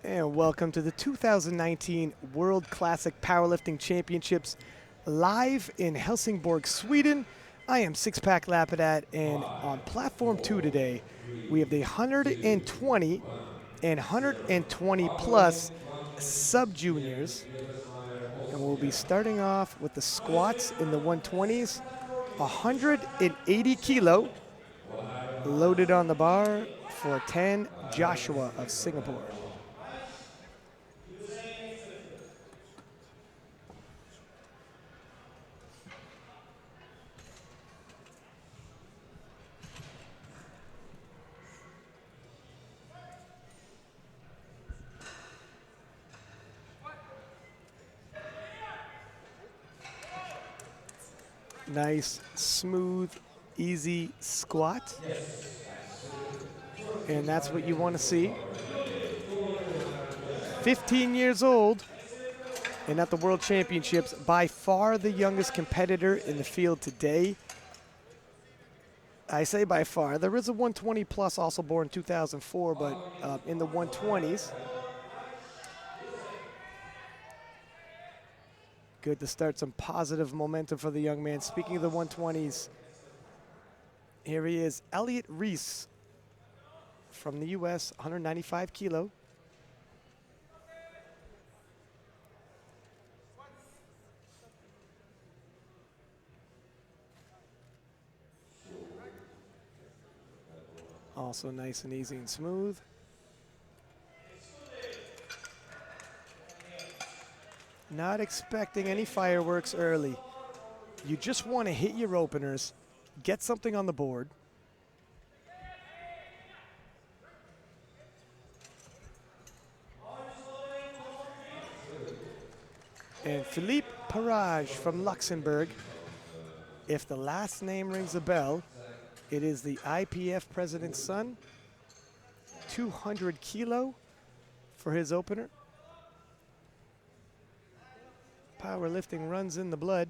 And welcome to the 2019 World Classic Powerlifting Championships live in Helsingborg, Sweden. I am Six Pack Lapidat, and on platform 2 today, we have the 120 and 120 plus sub-juniors. And we'll be starting off with the squats in the 120s, 180 kilo, loaded on the bar for 10, Joshua of Singapore. Nice, smooth, easy squat. And that's what you want to see. 15 years old and at the World Championships, by far the youngest competitor in the field today. I say by far. There is a 120 plus also born in 2004, but in the 120s. Good to start some positive momentum for the young man. Speaking of the 120s, here he is, Elliot Reese from the US, 195 kilo. Also nice and easy and smooth. Not expecting any fireworks early. You just want to hit your openers, get something on the board. And Philippe Parage from Luxembourg. If the last name rings a bell, it is the IPF president's son. 200 kilo for his opener. Powerlifting runs in the blood.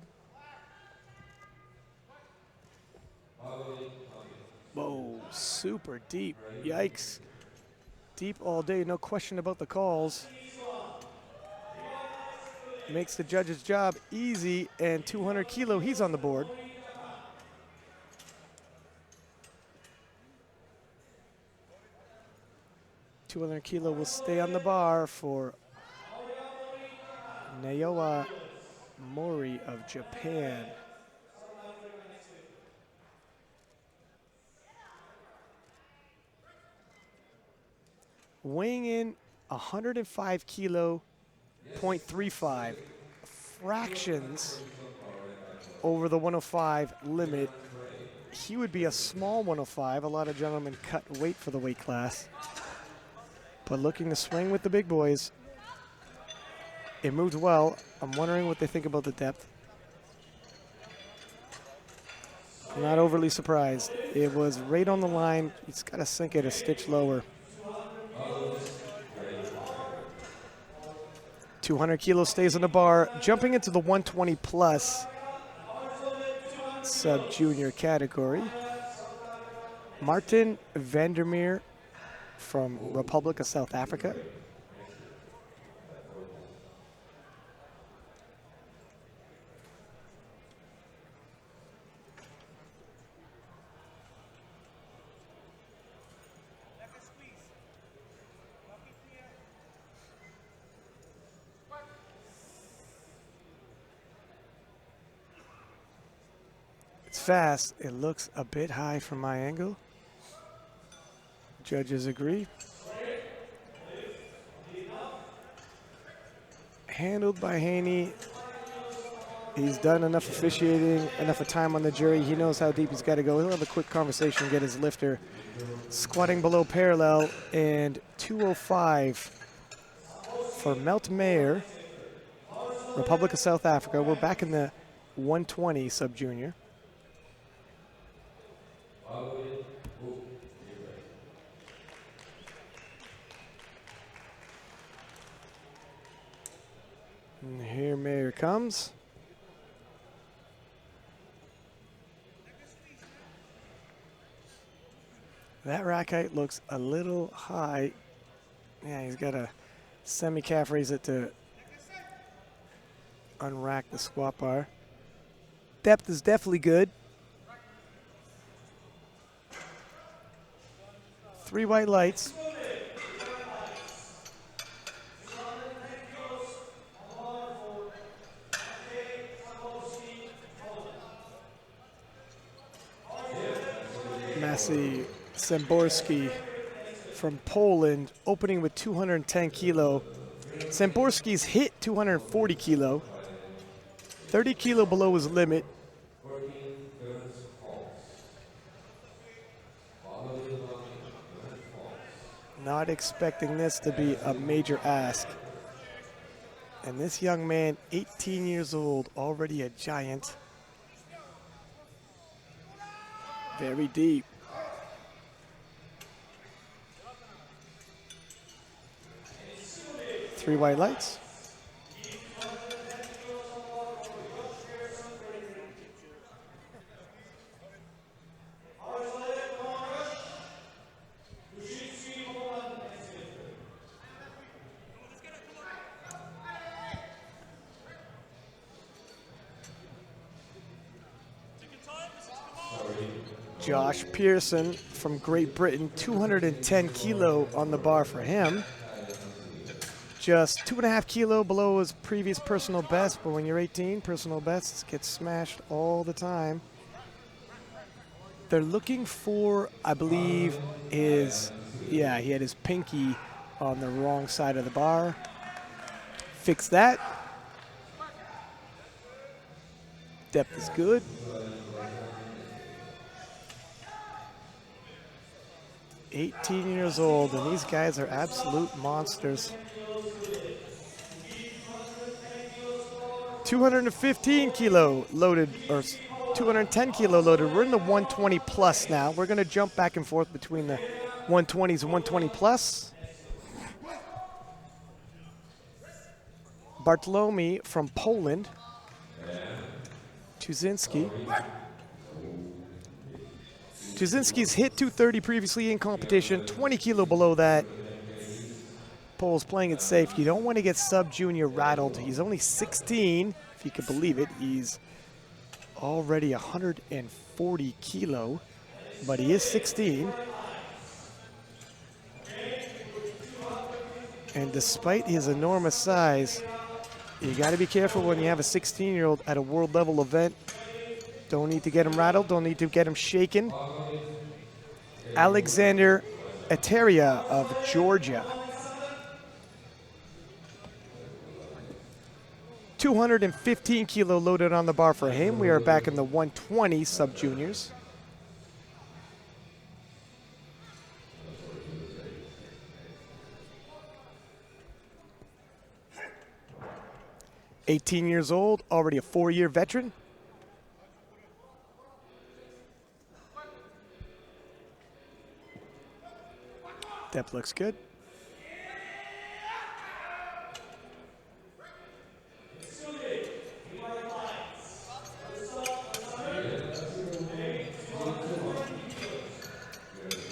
Whoa, super deep. Yikes. Deep all day, no question about the calls. Makes the judge's job easy, and 200 kilo, he's on the board. $200 kilo will stay on the bar for Naoya Mori of Japan. Weighing in 105 kilo, 0.35, fractions over the 105 limit. He would be a small 105. A lot of gentlemen cut weight for the weight class. But looking to swing with the big boys. It moved well. I'm wondering what they think about the depth. I'm not overly surprised. It was right on the line. He's got to sink it a stitch lower. 200 kilo stays on the bar. Jumping into the 120 plus sub-junior category. Martin Vandermeer from Republic of South Africa. It's fast. It looks a bit high from my angle. Judges agree. Handled by Haney. He's done enough officiating, enough of time on the jury. He knows how deep he's got to go. He'll have a quick conversation, get his lifter squatting below parallel, and 205 for Melt Mayer, Republic of South Africa. We're back in the 120 sub-junior. And here Mayer comes. That rack height looks a little high. Yeah, he's got to Semi-calf raise it to unrack the squat bar. Depth is definitely good. 3 white lights. Maciej Szymborski from Poland, opening with 210 kilo. Szymborski's hit 240 kilo. 30 kilo below his limit. Not expecting this to be a major ask. And this young man, 18 years old, already a giant. Very deep. Three white lights. Josh Pearson from Great Britain, 210 kilo on the bar for him. Just 2.5 kilo below his previous personal best, but when you're 18, personal bests get smashed all the time. They're looking for, I believe, his, yeah, he had his pinky on the wrong side of the bar. Fix that. Depth is good. $18 years old, and these guys are absolute monsters. 215 kilo loaded, or 210 kilo loaded. We're in the 120 plus now. We're going to jump back and forth between the 120s and 120 plus. Bartolomi from Poland. Tuzinski. Tuzinski's hit 230 previously in competition, 20 kilo below that. Pole's playing it safe. You don't want to get sub-junior rattled. He's only 16, if you could believe it. He's already 140 kilo, but he is 16. And despite his enormous size, you got to be careful when you have a 16-year-old at a world level event. Don't need to get him rattled. Don't need to get him shaken. Alexander Eteria of Georgia. 215 kilo loaded on the bar for him. We are back in the 120 sub-juniors. $18 years old, already a 4-year veteran. Depth looks good.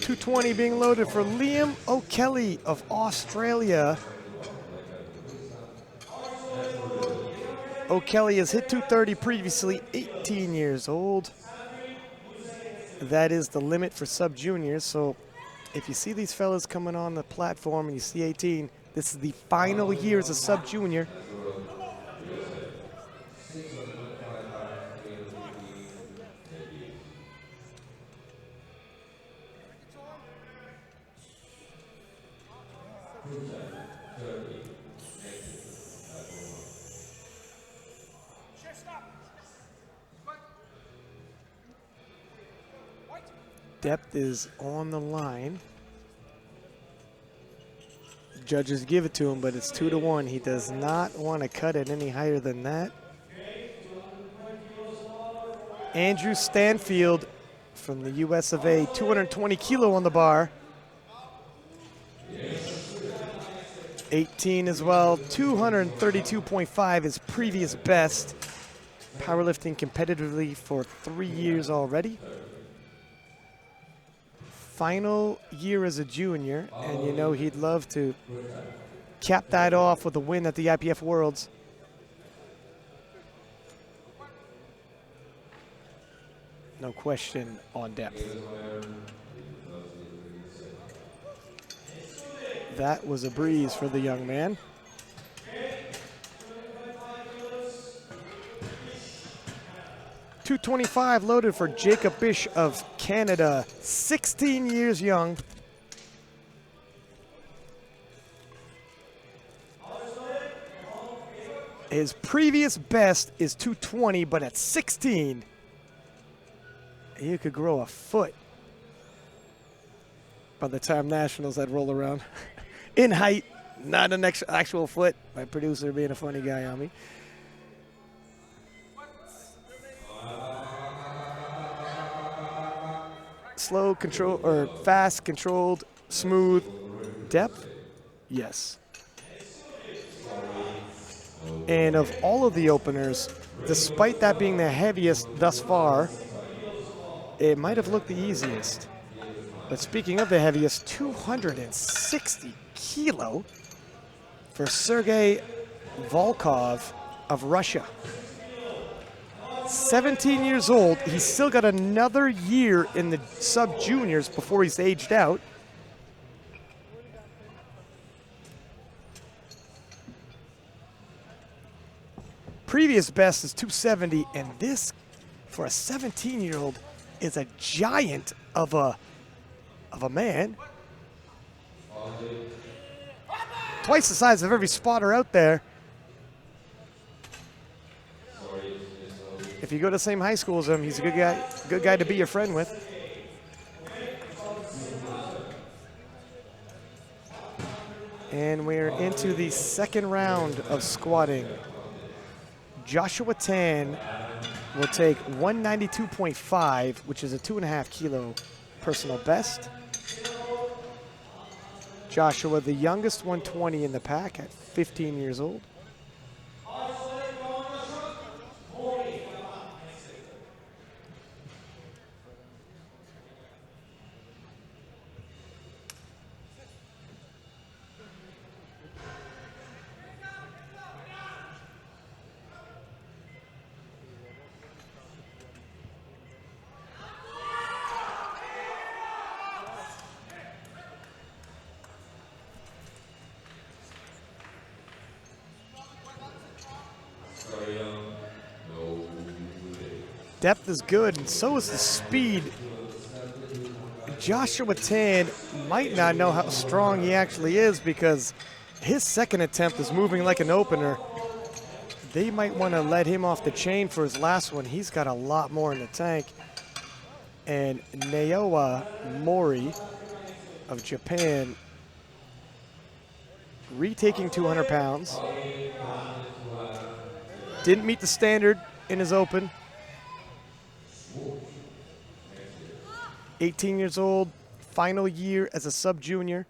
.220 being loaded for Liam O'Kelly of Australia. O'Kelly has hit 230 previously, 18 years old. That is the limit for sub-juniors, so if you see these fellas coming on the platform and you see 18, this is the final year as a sub-junior. Depth is on the line. Judges give it to him, but it's 2-1. He does not want to cut it any higher than that. Andrew Stanfield from the US of A, 220 kilo on the bar. 18 as well, 232.5 his previous best. Powerlifting competitively for 3 years already. Final year as a junior, and you know he'd love to capped that off with a win at the IPF Worlds. No question on depth. That was a breeze for the young man. .225 loaded for Jacob Bish of Canada, 16 years young. His previous best is 220, but at 16, you could grow a foot by the time nationals that roll around. In height, not an actual foot. My producer being a funny guy on me. Slow, control, or fast, controlled, smooth. Depth? Yes. And of all of the openers, despite that being the heaviest thus far, it might have looked the easiest. But speaking of the heaviest, 260 kilo for Sergey Volkov of Russia. 17 years old. He's still got another year in the sub-juniors before he's aged out. Previous best is 270, and this, for a 17-year-old, is a giant of a man. Twice the size of every spotter out there. If you go to the same high school as him, he's a good guy to be your friend with. And we're into the second round of squatting. Joshua Tan will take 192.5, which is a 2.5 kilo personal best. Joshua, the youngest 120 in the pack at 15 years old. Depth is good, and so is the speed. Joshua Tan might not know how strong he actually is because his second attempt is moving like an opener. They might want to let him off the chain for his last one. He's got a lot more in the tank. And Naoya Mori of Japan, retaking 200 pounds. Didn't meet the standard in his open. 18 years old, final year as a sub-junior.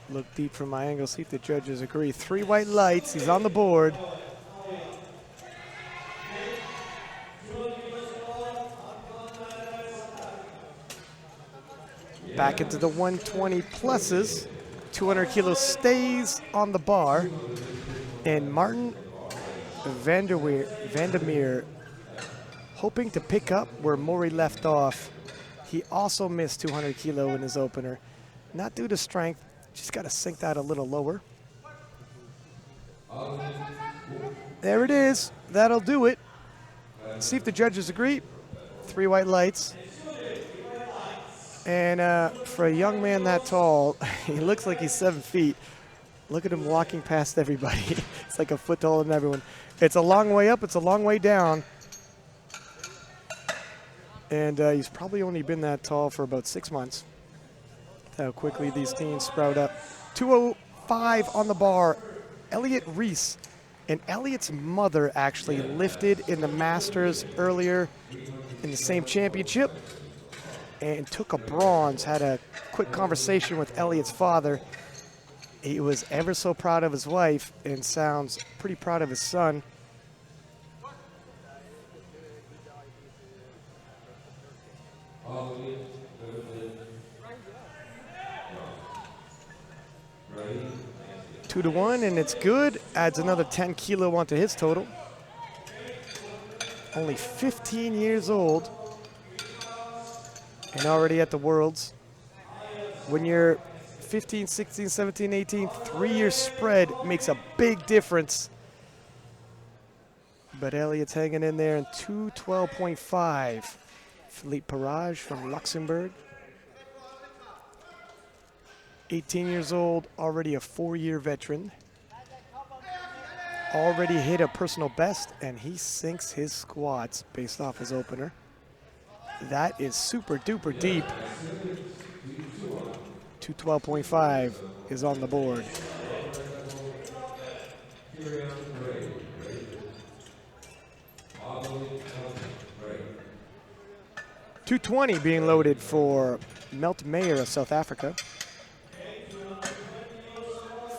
Look deep from my angle, see if the judges agree. 3 white lights, he's on the board. Back into the 120 pluses. 200 kilos stays on the bar. And Martin Vandermeer hoping to pick up where Mori left off. He also missed 200 kilo in his opener. Not due to strength, just got to sink that a little lower. There it is. That'll do it. See if the judges agree. 3 white lights. And for a young man that tall, he looks like he's 7 feet. Look at him walking past everybody. It's like a foot taller than everyone. It's a long way up. It's a long way down. And he's probably only been that tall for about 6 months. How quickly these teams sprout up. 205 on the bar. Elliot Reese And Elliot's mother actually lifted in the Masters earlier in the same championship and took a bronze. Had a quick conversation with Elliot's father. He was ever so proud of his wife and sounds pretty proud of his son. Two to one, and it's good. Adds another 10 kilo onto his total. Only 15 years old and already at the Worlds. When you're 15, 16, 17, 18, 3-year spread makes a big difference. But Elliot's hanging in there in 212.5. Philippe Parage from Luxembourg. 18 years old, already a 4-year veteran. Already hit a personal best, and he sinks his squats based off his opener. That is super duper deep. 212.5 is on the board. .220 being loaded for Melt Mayer of South Africa.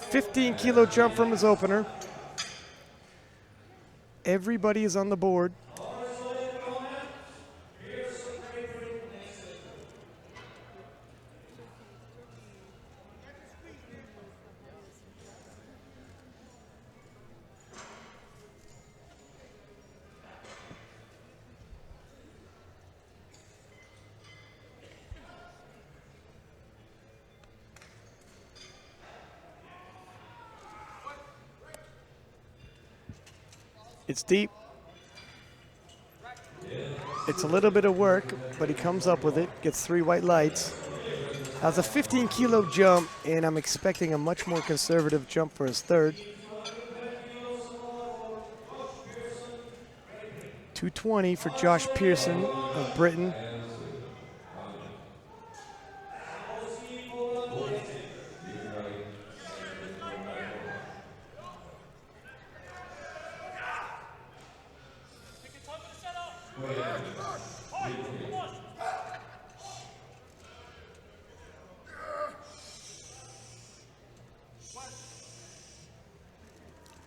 15 kilo jump from his opener. Everybody is on the board. It's deep. It's a little bit of work, but he comes up with it, gets 3 white lights. That's a 15 kilo jump, and I'm expecting a much more conservative jump for his third. 220 for Josh Pearson of Britain.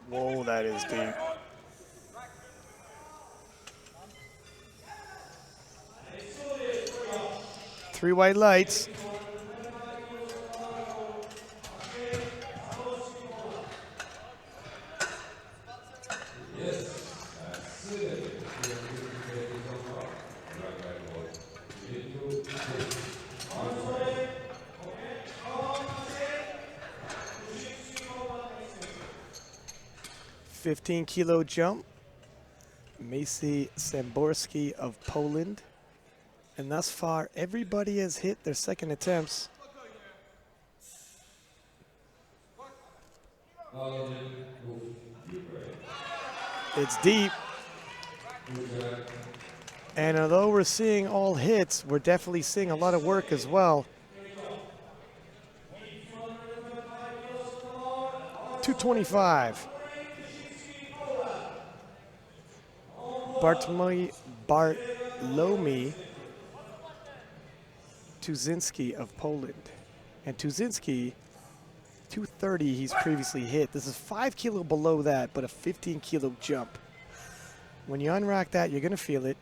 Whoa, that is deep. Three white lights. $15 kilo jump. Maciej Samborski of Poland. And thus far, everybody has hit their second attempts. It's deep. And although we're seeing all hits, we're definitely seeing a lot of work as well. 225. Bartlomi Tuzinski of Poland. And Tuzinski, 230 he's previously hit. This is 5 kilo below that, but a 15 kilo jump. When you unrack that, you're going to feel it.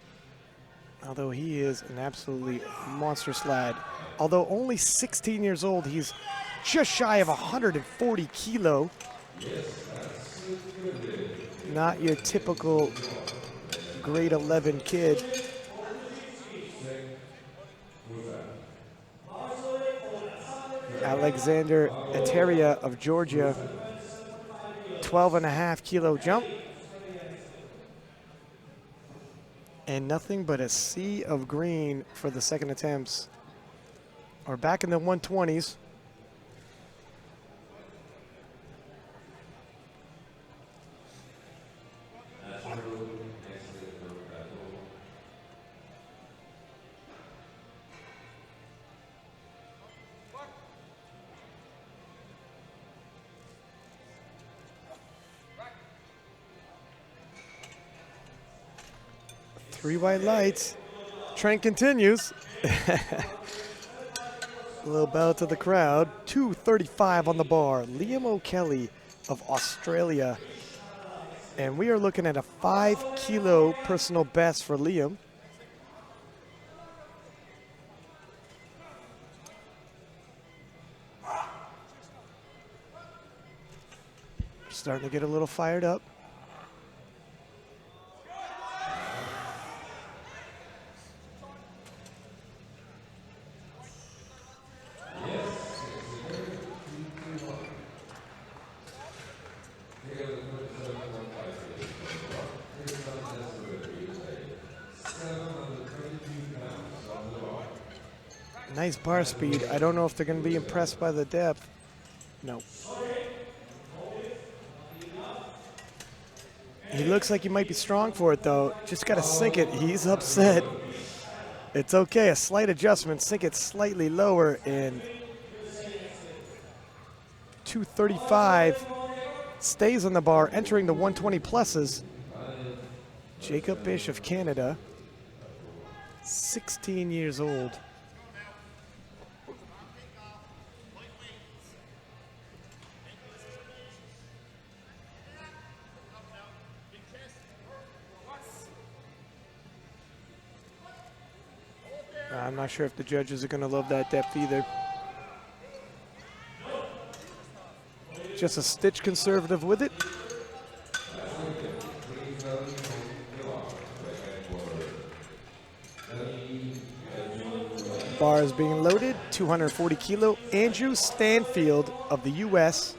Although he is an absolutely monstrous lad. Although only 16 years old, he's just shy of 140 kilo. Not your typical grade 11 kid. Alexander Eteria of Georgia, 12.5 kilo jump. And nothing but a sea of green for the second attempts. We're back in the 120s. 3 white lights. Trend continues. A little bell to the crowd. 235 on the bar. Liam O'Kelly of Australia. And we are looking at a 5 kilo personal best for Liam. Starting to get a little fired up. Nice bar speed. I don't know if they're going to be impressed by the depth. No. He looks like he might be strong for it, though. Just got to sink it. He's upset. It's okay. A slight adjustment. Sink it slightly lower. And 235 stays on the bar, entering the 120 pluses. Jacob Bish of Canada, 16 years old. I'm not sure if the judges are going to love that depth either. Just a stitch conservative with it. Bar is being loaded, 240 kilo. Andrew Stanfield of the US.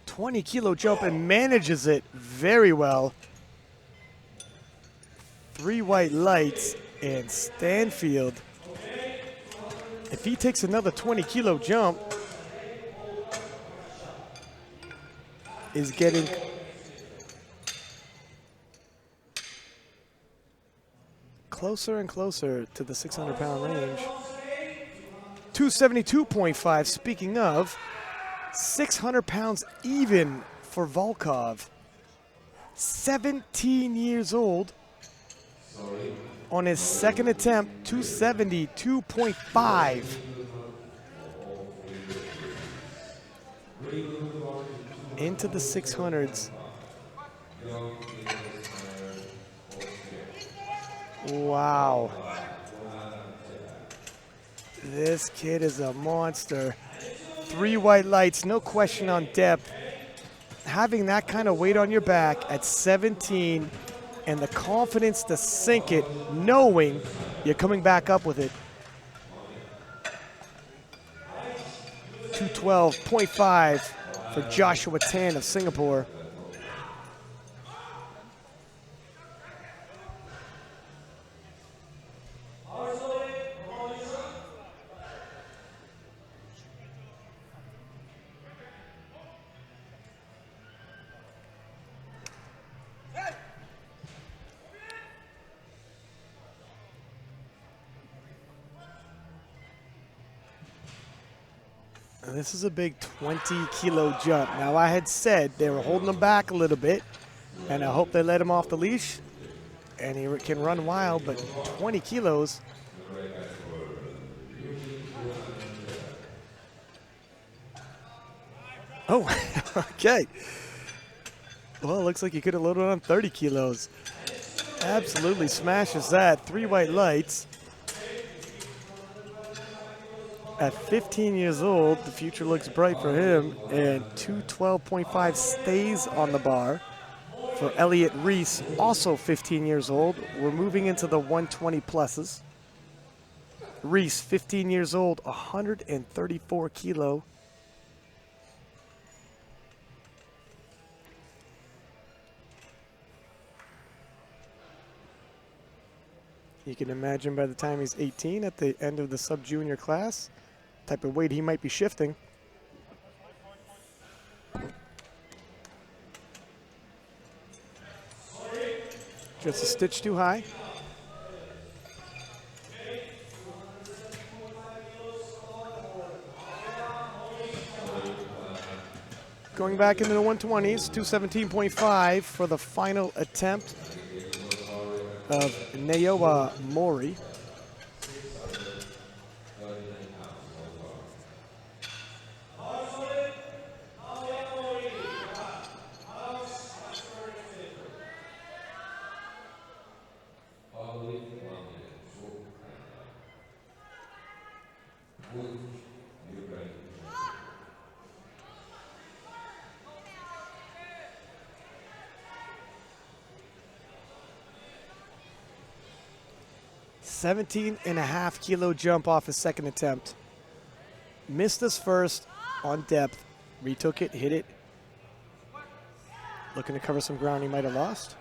.20 kilo jump and manages it very well. 3 white lights and Stanfield. If he takes another 20 kilo jump, is getting closer and closer to the 600-pound range. 272.5, speaking of, 600 pounds even for Volkov. 17 years old. On his second attempt, 272.5. Into the 600s. Wow. This kid is a monster. 3 white lights, no question on depth. Having that kind of weight on your back at 17 and the confidence to sink it, knowing you're coming back up with it. 212.5 for Joshua Tan of Singapore. This is a big 20-kilo jump. Now, I had said they were holding him back a little bit, and I hope they let him off the leash, and he can run wild, but 20 kilos. Oh, okay. Well, it looks like he could have loaded on 30 kilos. Absolutely smashes that. 3 white lights. At 15 years old, the future looks bright for him, and 212.5 stays on the bar. For Elliot Reese, also 15 years old. We're moving into the 120 pluses. Reese, 15 years old, 134 kilo. You can imagine by the time he's 18 at the end of the sub-junior class, type of weight he might be shifting. Just a stitch too high. Going back into the 120s, 217.5 for the final attempt of Naoya Mori. $17.5 kilo jump off his second attempt. Missed his first on depth. Retook it, hit it. Looking to cover some ground he might have lost.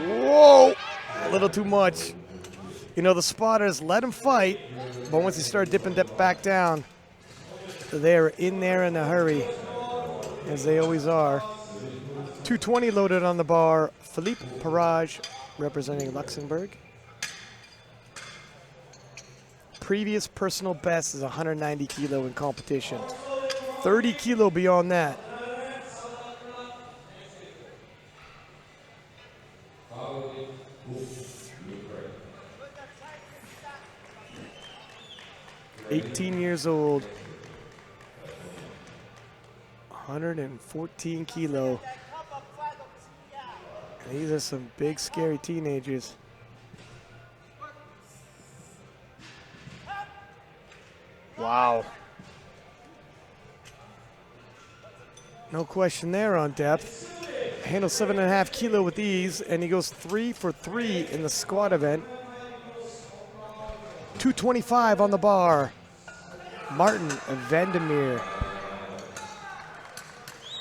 Whoa! A little too much. You know, the spotters let him fight, but once he started dipping back down, they're in there in a hurry, as they always are. 220 loaded on the bar. Philippe Parage representing Luxembourg. Previous personal best is 190 kilo in competition. 30 kilo beyond that. $18 years old. 114 kilo. And these are some big, scary teenagers. Wow. No question there on depth. Handles 7.5 kilo with ease, and he goes 3 for 3 in the squat event. 225 on the bar. Martin Vandermeer.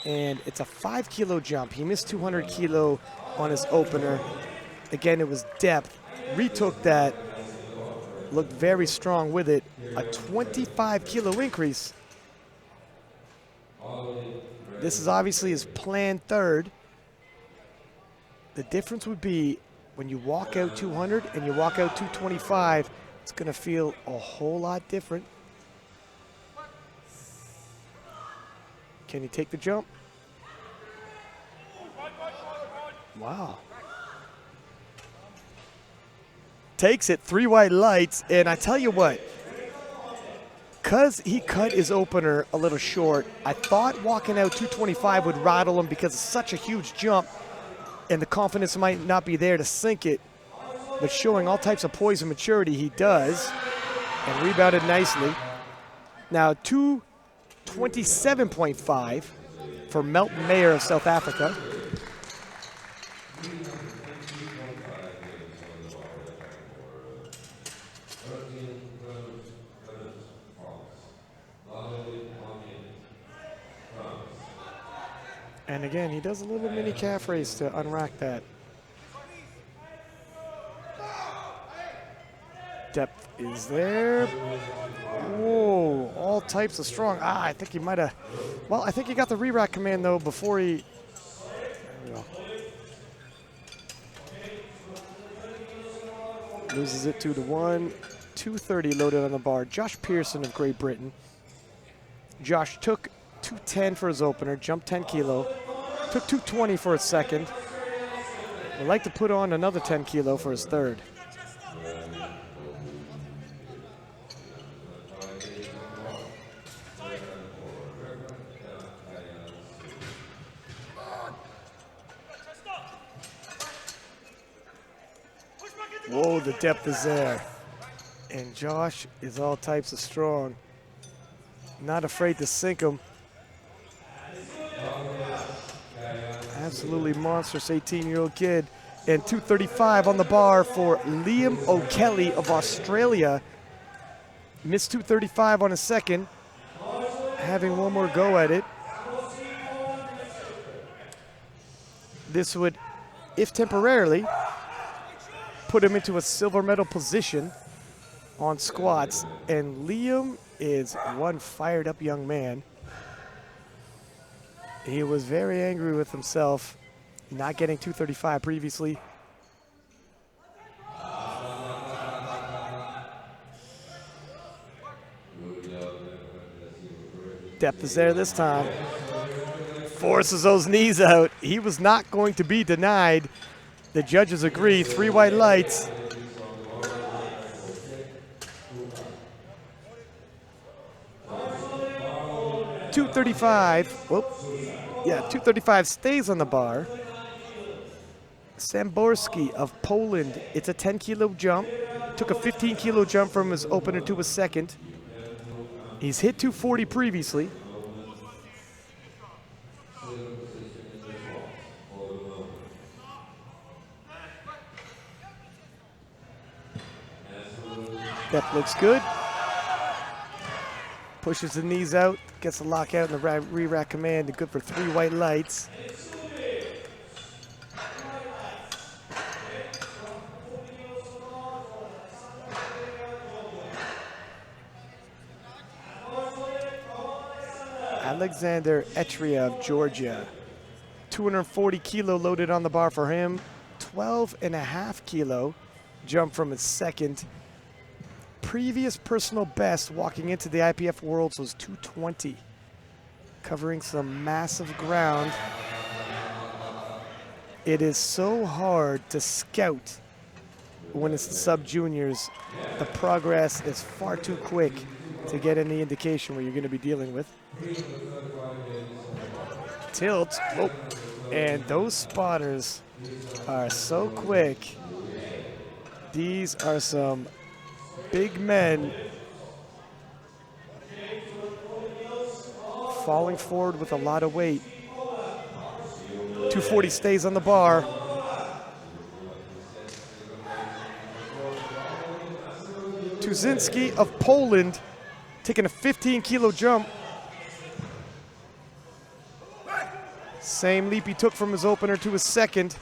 And it's a 5 kilo jump. He missed 200 kilo on his opener. Again, it was depth. Retook that. Looked very strong with it. A 25 kilo increase. This is obviously his planned third. The difference would be when you walk out 200 and you walk out 225, it's going to feel a whole lot different. Can he take the jump? Wow. Takes it, 3 white lights, and I tell you what, because he cut his opener a little short, I thought walking out 225 would rattle him because it's such a huge jump and the confidence might not be there to sink it, but showing all types of poise and maturity, he does, and rebounded nicely. Now 227.5 for Melton Mayer of South Africa. And again, he does a little mini calf raise to unrack that. Depth is there. Whoa, all types of strong. I think he might have, well, I think he got the re-rack command though before he, there we go. Loses it 2-1. 230 loaded on the bar. Josh Pearson of Great Britain. Josh took 210 for his opener, jumped 10 kilo. Took 220 for his second. Would like to put on another 10 kilo for his third. Whoa, the depth is there. And Josh is all types of strong. Not afraid to sink him. Absolutely monstrous 18-year-old kid. And 235 on the bar for Liam O'Kelly of Australia. Missed 235 on his second. Having one more go at it. This would, if temporarily, put him into a silver medal position on squats. And Liam is one fired up young man. He was very angry with himself not getting 235 previously. Depth is there this time. Forces those knees out. He was not going to be denied. The judges agree. 3 white lights. .235. Whoop. Yeah, 235 stays on the bar. Samborski of Poland. It's a 10-kilo jump. Took a 15-kilo jump from his opener to his second. He's hit 240 previously. Depth looks good. Pushes the knees out, gets the lockout in the re-rack command, good for 3 white lights. Alexander Etria of Georgia. 240 kilo loaded on the bar for him. 12.5 kilo jump from his second. Previous personal best walking into the IPF Worlds was 220. Covering some massive ground. It is so hard to scout when it's the sub-juniors. The progress is far too quick to get any indication what you're going to be dealing with. Tilt. Oh. And those spotters are so quick. These are some big men falling forward with a lot of weight. 240 stays on the bar. Tuzinski of Poland taking a 15-kilo jump. Same leap he took from his opener to his second.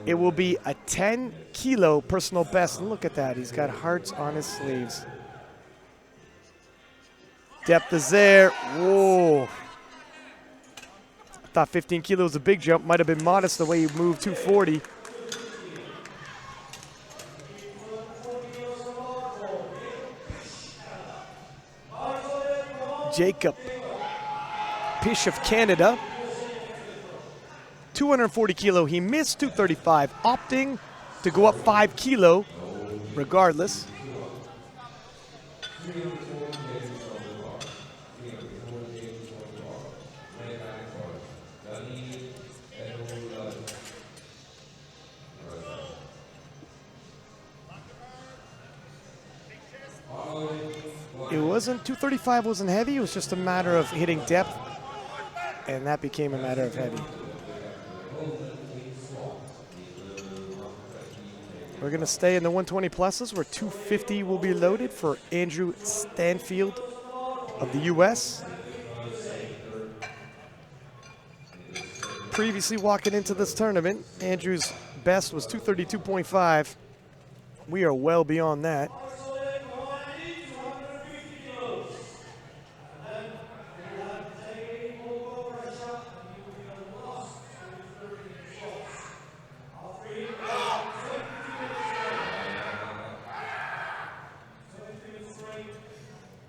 It will be a 10-kilo personal best. And look at that. He's got hearts on his sleeves. Depth is there. Whoa. I thought 15 kilos was a big jump. Might have been modest the way he moved 240. Jacob Pish of Canada. 240 kilo. He missed 235, opting to go up 5 kilo regardless. It wasn't, 235 wasn't heavy, it was just a matter of hitting depth, and that became a matter of heavy. We're gonna stay in the 120 pluses where 250 will be loaded for Andrew Stanfield of the US. Previously walking into this tournament, Andrew's best was 232.5. We are well beyond that.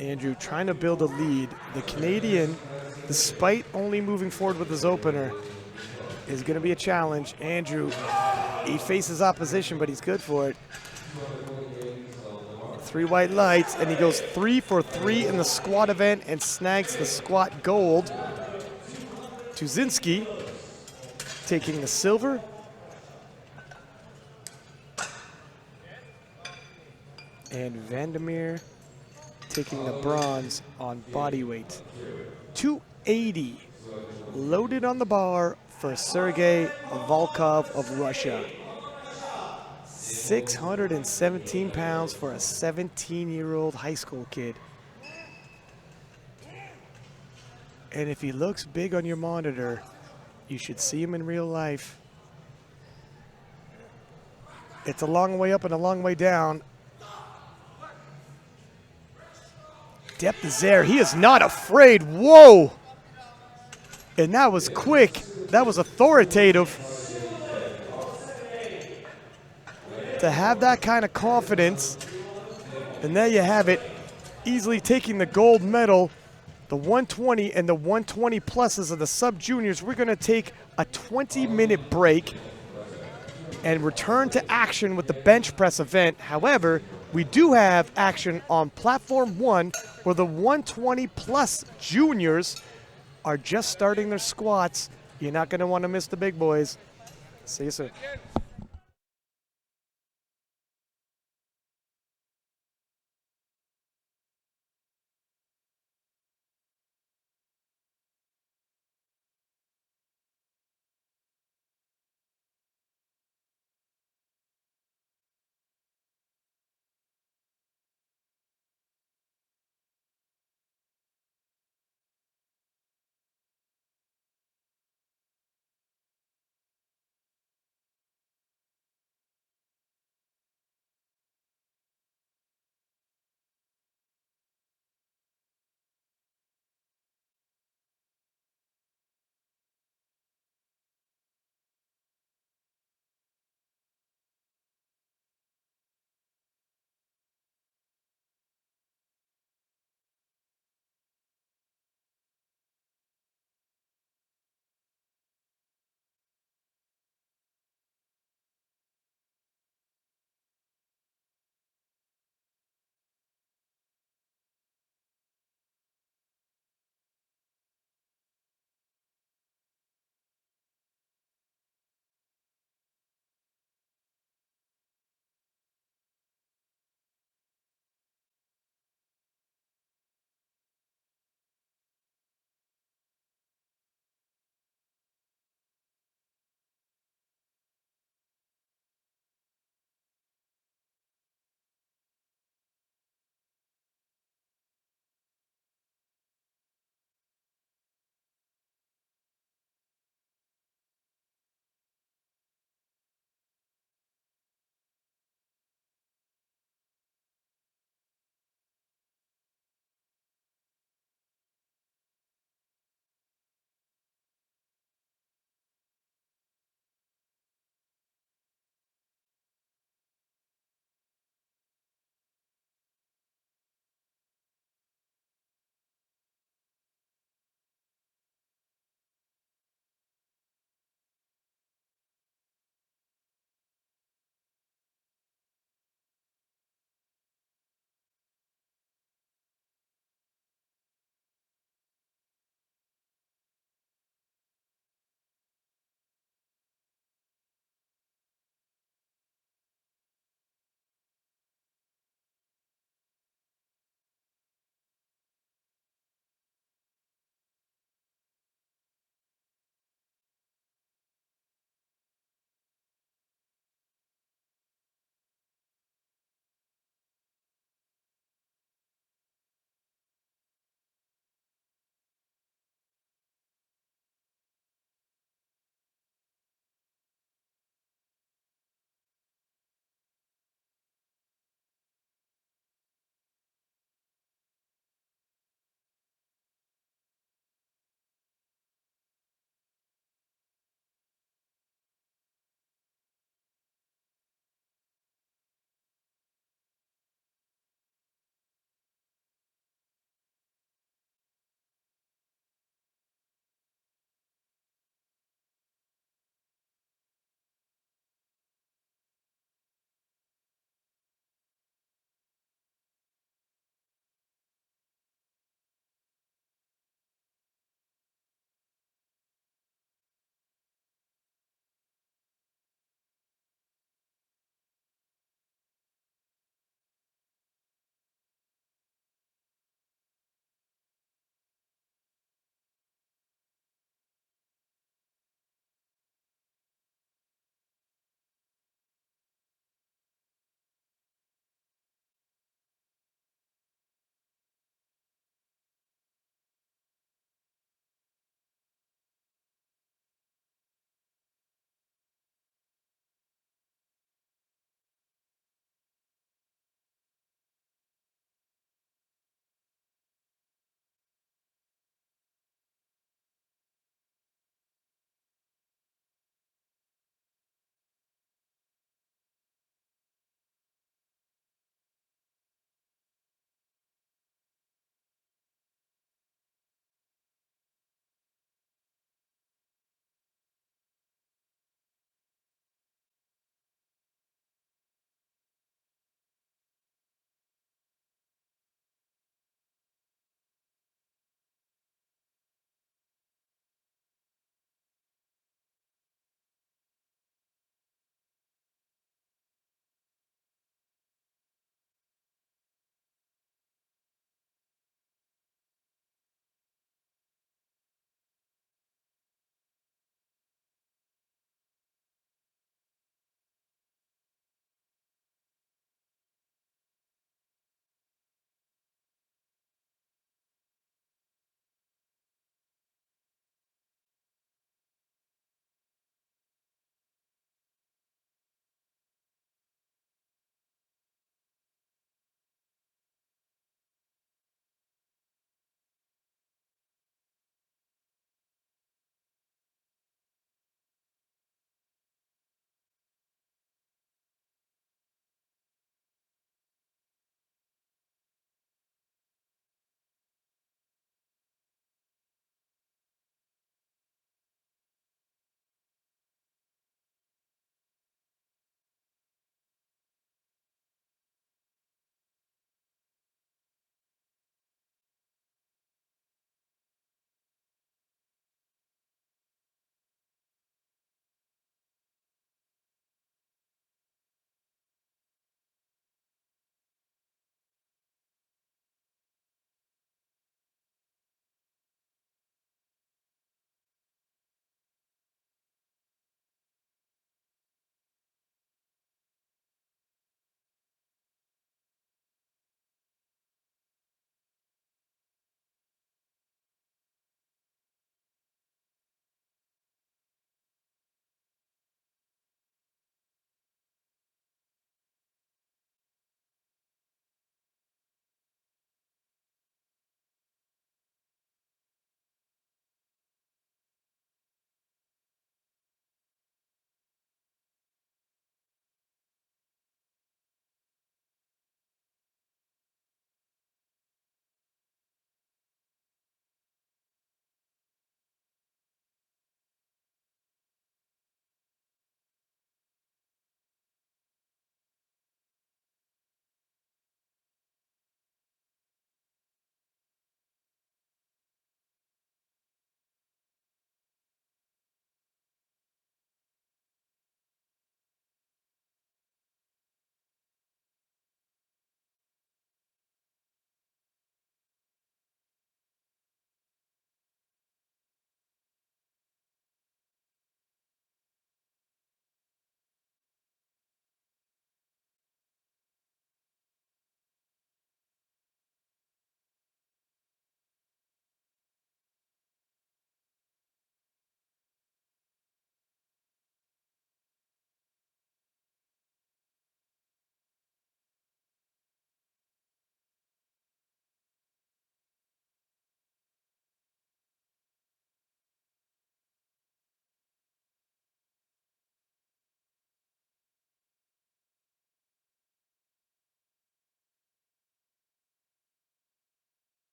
Andrew trying to build a lead. The Canadian, despite only moving forward with his opener, is going to be a challenge. Andrew, he faces opposition, but he's good for it. 3 white lights, and he goes 3 for 3 in the squat event and snags the squat gold. Tuzinski taking the silver. And Vandermeer taking the bronze on body weight. 280 loaded on the bar for Sergei Volkov of Russia. 617 pounds for a 17-year-old high school kid. And if he looks big on your monitor, you should see him in real life. It's a long way up and a long way down. Depth is there. He is not afraid. Whoa! And that was quick. That was authoritative. To have that kind of confidence. And there you have it, easily taking the gold medal, the 120 and the 120 pluses of the sub-juniors. We're going to take a 20-minute break and return to action with the bench press event. However, we do have action on platform 1 where the 120 plus juniors are just starting their squats. You're not going to want to miss the big boys. See you soon.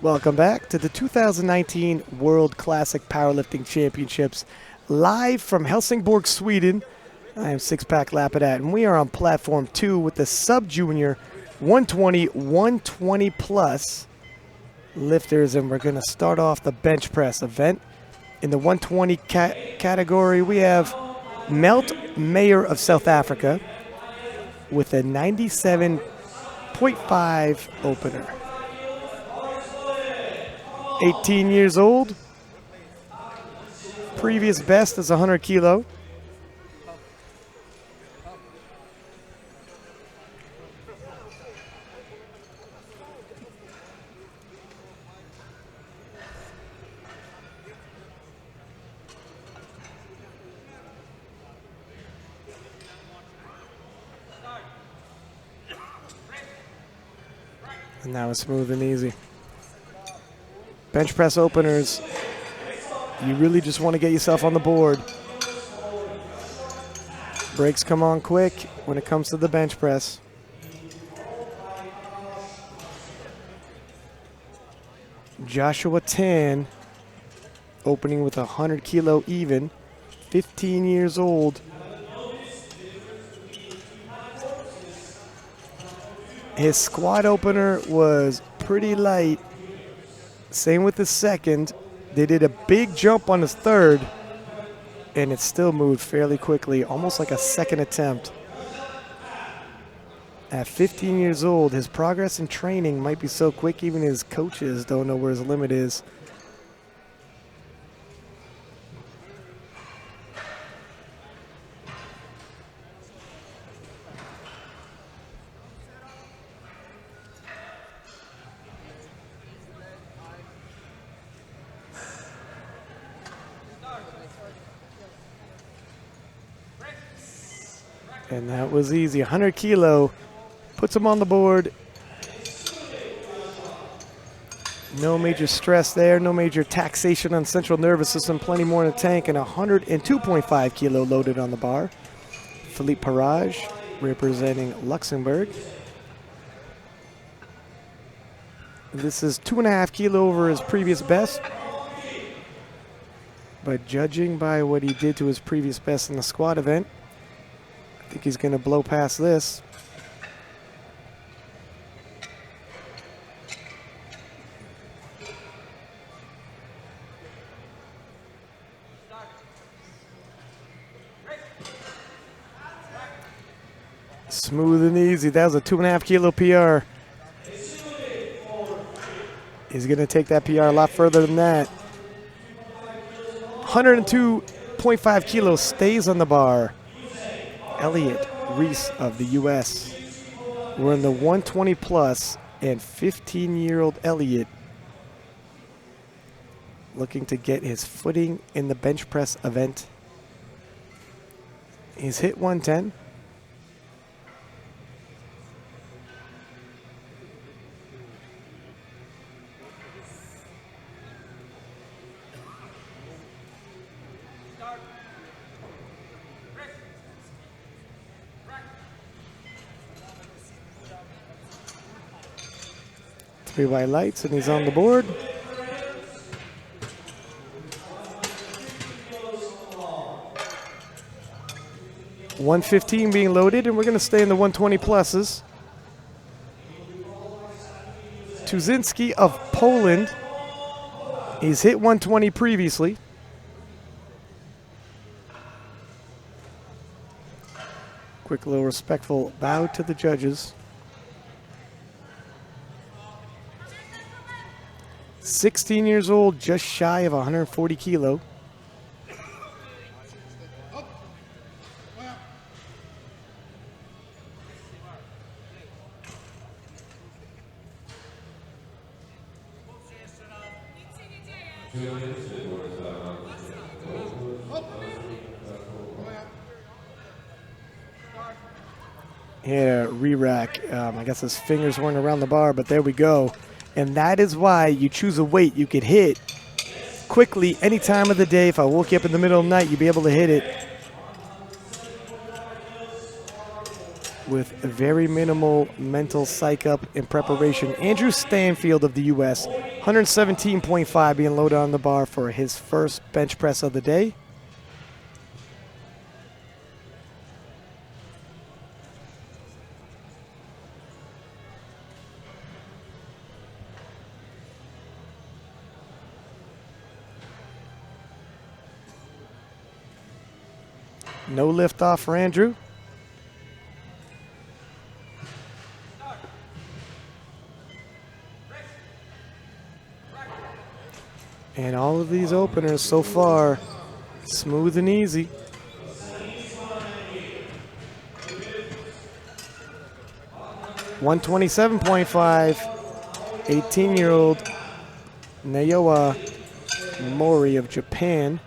Welcome back to the 2019 World Classic Powerlifting Championships, live from Helsingborg, Sweden. I am Six-Pack Lapidat, and we are on Platform 2 with the Sub-Junior 120, 120 plus lifters, and we're going to start off the bench press event. In the 120 category, we have Melt Mayer of South Africa with a 97.5 opener. 18 years old. Previous best is 100 kilo. And now it's smooth and easy. Bench press openers, you really just want to get yourself on the board. Brakes come on quick when it comes to the bench press. Joshua Tan opening with 100 kilo even, 15 years old. His squat opener was pretty light. Same with the second. They did a big jump on his third, and it still moved fairly quickly, almost like a second attempt. At 15 years old, his progress in training might be so quick even his coaches don't know where his limit is. And that was easy. 100 kilo puts him on the board. No major stress there, no major taxation on central nervous system, plenty more in the tank, and 102.5 kilo loaded on the bar. Philippe Parage representing Luxembourg. This is 2.5 kilo over his previous best. But judging by what he did to his previous best in the squat event, I think he's going to blow past this. Smooth and easy. That was a 2.5 kilo PR. He's going to take that PR a lot further than that. 102.5 kilos stays on the bar. Elliot Reese of the U.S. We're in the 120 plus, and 15-year-old Elliot looking to get his footing in the bench press event. He's hit 110. Three white lights, and he's on the board. $115 being loaded, and we're going to stay in the 120 pluses. Tuzinski of Poland. He's hit 120 previously. Quick little respectful bow to the judges. 16 years old, just shy of 140 kilo. Yeah, re-rack. I guess his fingers weren't around the bar, but there we go. And that is why you choose a weight you could hit quickly any time of the day. If I woke you up in the middle of the night, you'd be able to hit it. with very minimal mental psych up in preparation. Andrew Stanfield of the U.S., 117.5 being loaded on the bar for his first bench press of the day. No lift off for Andrew. And all of these openers so far, smooth and easy. $127.5, 18-year-old Naoya Mori of Japan.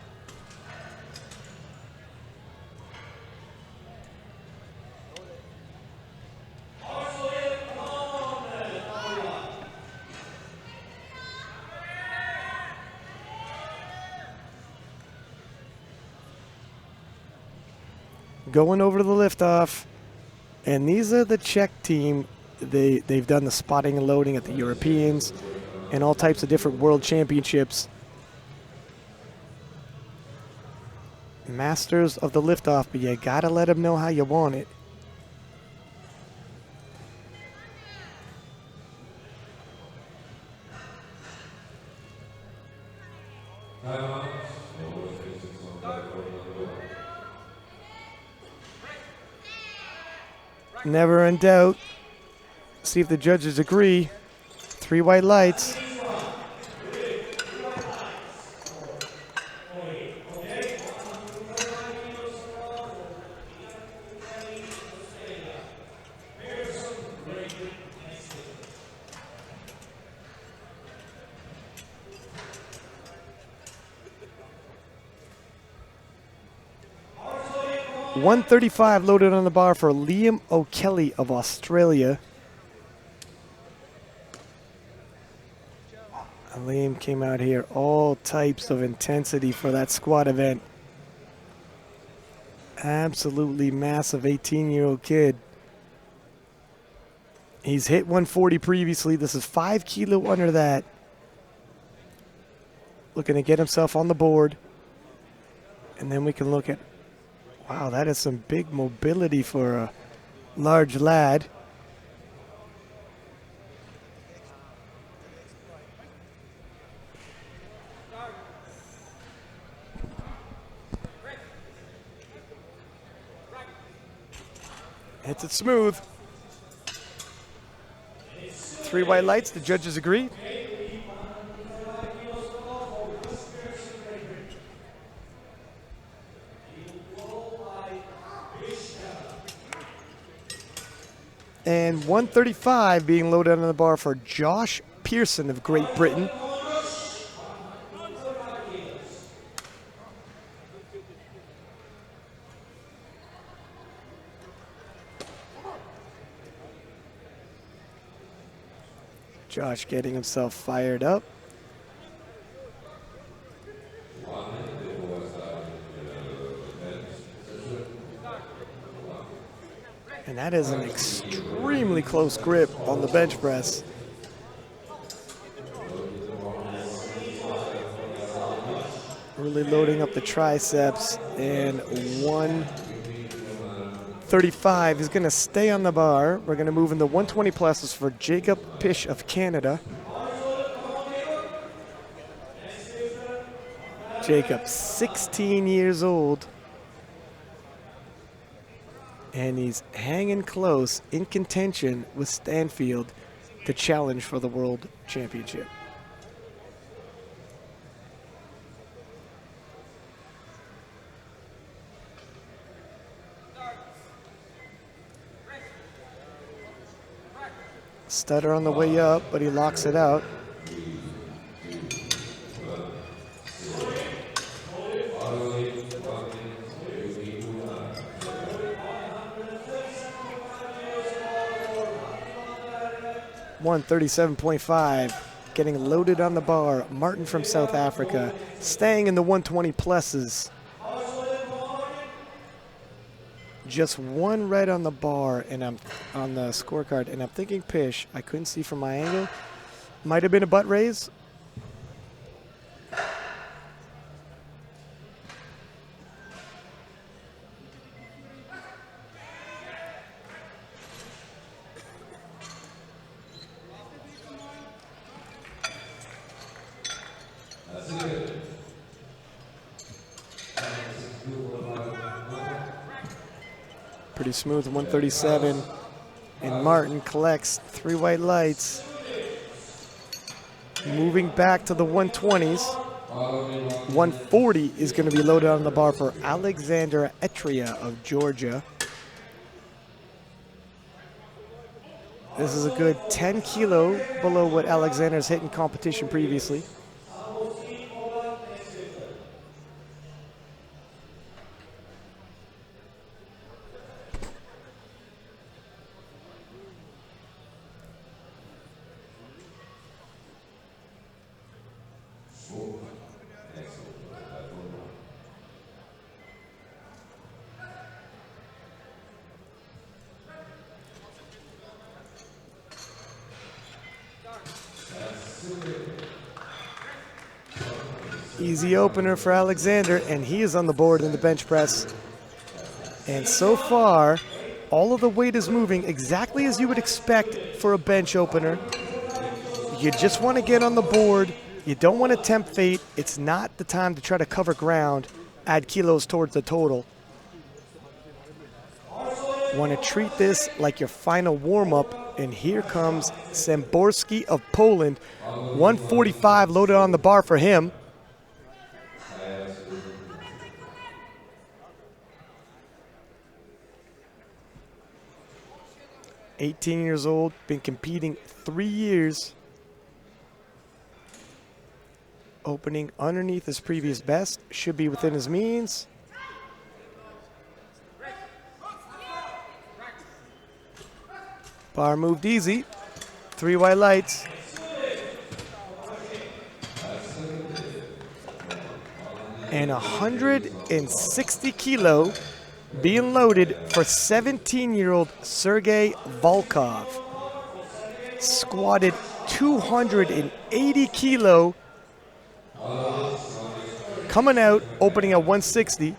Going over to the liftoff, and these are the Czech team. They've done the spotting and loading at the Europeans and all types of different world championships. Masters of the liftoff, but you gotta let them know how you want it. Never in doubt. See if the judges agree. 3 white lights. $135 loaded on the bar for Liam O'Kelly of Australia. And Liam came out here all types of intensity for that squat event. Absolutely massive 18-year-old kid. He's hit 140 previously. This is 5 kilo under that. Looking to get himself on the board. And then we can look at, wow, that is some big mobility for a large lad. Hits it smooth. 3 white lights, the judges agree. And 135 being loaded on the bar for Josh Pearson of Great Britain. Josh getting himself fired up. And that is an extremely close grip on the bench press. Really loading up the triceps, and 135 is going to stay on the bar. We're going to move into 120 pluses for Jacob Pish of Canada. Jacob, 16 years old. And he's hanging close in contention with Stanfield to challenge for the World Championship. Stutter on the way up, but he locks it out. $137.5, getting loaded on the bar. Martin from South Africa, staying in the 120 pluses. just one red on the bar, and I'm on the scorecard, and I'm thinking Pish. I couldn't see from my angle. Might have been a butt raise. Pretty smooth 137, and Martin collects 3 white lights. Moving back to the 120s. 140 is going to be loaded on the bar for Alexander Etria of Georgia. This is a good 10 kilo below what Alexander's hit in competition previously. Easy opener for Alexander, and he is on the board in the bench press. And so far, all of the weight is moving exactly as you would expect for a bench opener. You just want to get on the board. You don't want to tempt fate. It's not the time to try to cover ground, add kilos towards the total. Want to treat this like your final warm-up, and here comes Samborski of Poland. 145 loaded on the bar for him. $18 years old, been competing 3 years. Opening underneath his previous best, should be within his means. Bar moved easy, 3 white lights. And 160 kilo being loaded for 17-year-old Sergey Volkov. Squatted 280 kilo. Coming out, opening at 160.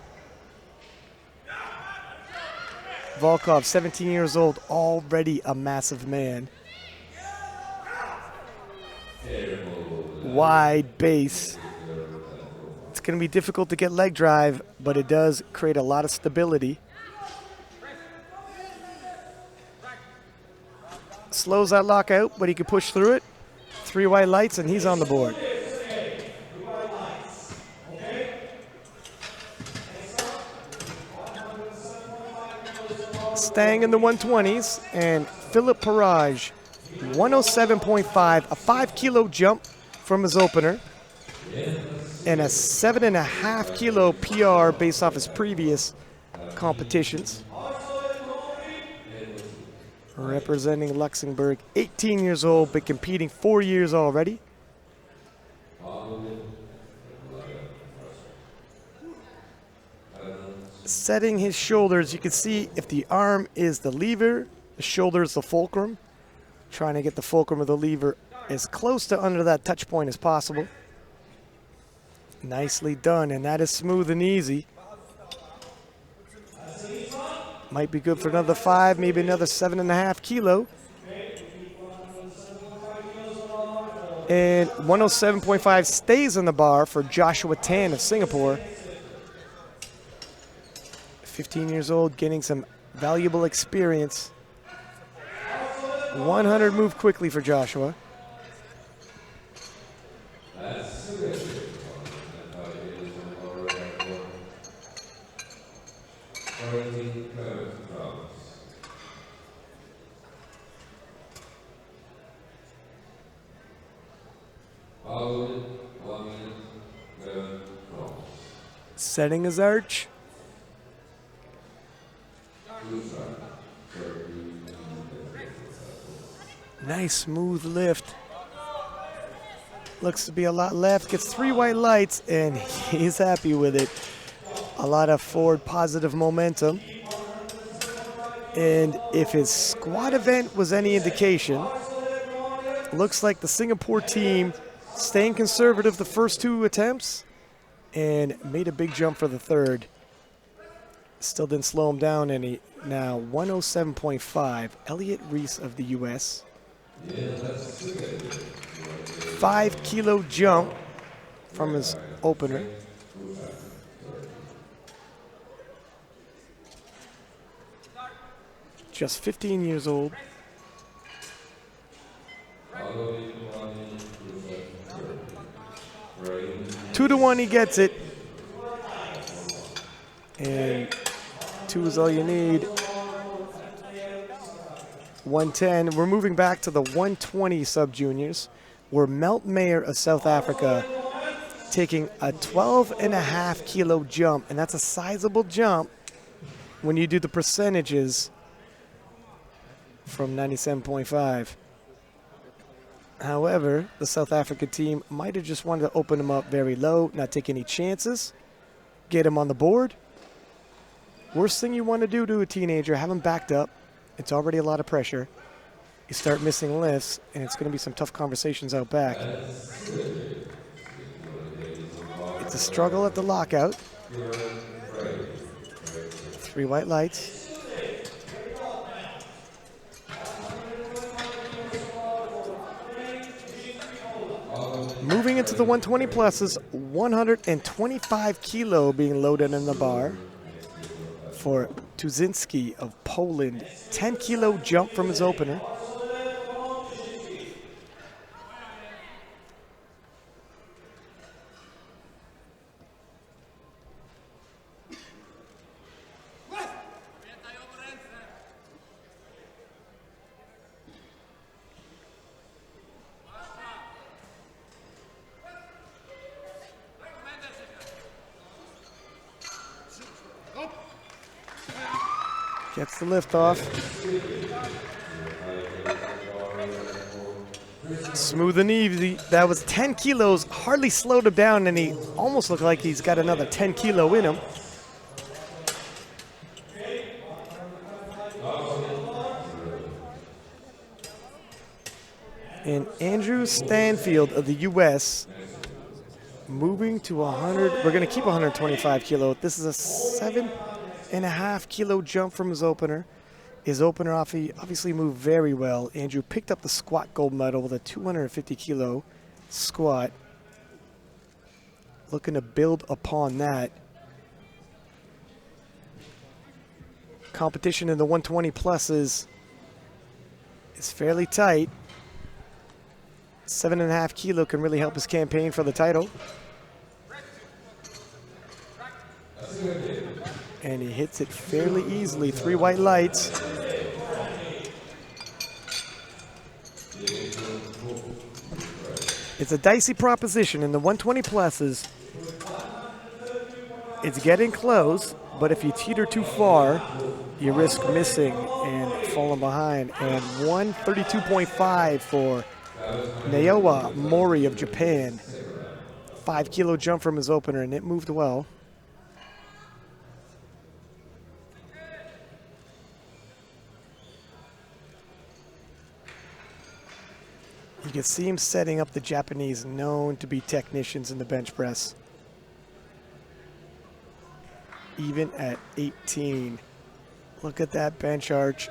Volkov, 17 years old, already a massive man. Wide base. It's going to be difficult to get leg drive, but it does create a lot of stability. Slows that lockout, but he can push through it. 3 white lights, and he's on the board. Staying in the 120s, and Philip Parage, 107.5, a 5 kilo jump from his opener, and a 7.5 kilo PR based off his previous competitions. Representing Luxembourg, 18 years old, but competing 4 years already. Setting his shoulders, you can see if the arm is the lever, the shoulder is the fulcrum. Trying to get the fulcrum of the lever as close to under that touch point as possible. Nicely done, and that is smooth and easy. Might be good for another 5, maybe another 7.5 kilo. And 107.5 stays on the bar for Joshua Tan of Singapore. 15 years old, getting some valuable experience. 100 move quickly for Joshua. Setting his arch. Nice smooth lift. Looks to be a lot left. Gets 3 white lights, and he's happy with it. A lot of forward positive momentum. And if his squat event was any indication, looks like the Singapore team staying conservative the first 2 attempts and made a big jump for the third. Still didn't slow him down any. Now 107.5, Elliot Reese of the US. 5 kilo jump from his opener. Just 15 years old. 2-1 he gets it. And 2 is all you need. 110. We're moving back to the 120 sub-juniors, where Melt Mayer of South Africa taking a 12.5 kilo jump, and that's a sizable jump when you do the percentages from 97.5. However, the South Africa team might have just wanted to open him up very low, not take any chances, get him on the board. Worst thing you want to do to a teenager, have him backed up. It's already a lot of pressure. You start missing lifts, and it's going to be some tough conversations out back. It's a struggle at the lockout. 3 white lights. Moving into the 120 pluses, 125 kilo being loaded in the bar for Tuzinski of Poland. 10 kilo jump from his opener. Gets the lift off. Smooth and easy. That was 10 kilos, hardly slowed him down, and he almost looked like he's got another 10 kilo in him. And Andrew Stanfield of the US moving to 100. We're going to keep 125 kilo. This is a 7.5 kilo jump from his opener. His opener obviously moved very well. Andrew picked up the squat gold medal with a 250 kilo squat. Looking to build upon that. Competition in the 120 pluses is fairly tight. 7.5 kilo can really help his campaign for the title. And he hits it fairly easily. 3 white lights. It's a dicey proposition in the 120 pluses. It's getting close, but if you teeter too far, you risk missing and falling behind. And 132.5 for Naoya Mori of Japan. 5 kilo jump from his opener, and it moved well. You can see him setting up the Japanese, known to be technicians in the bench press. Even at 18. Look at that bench arch.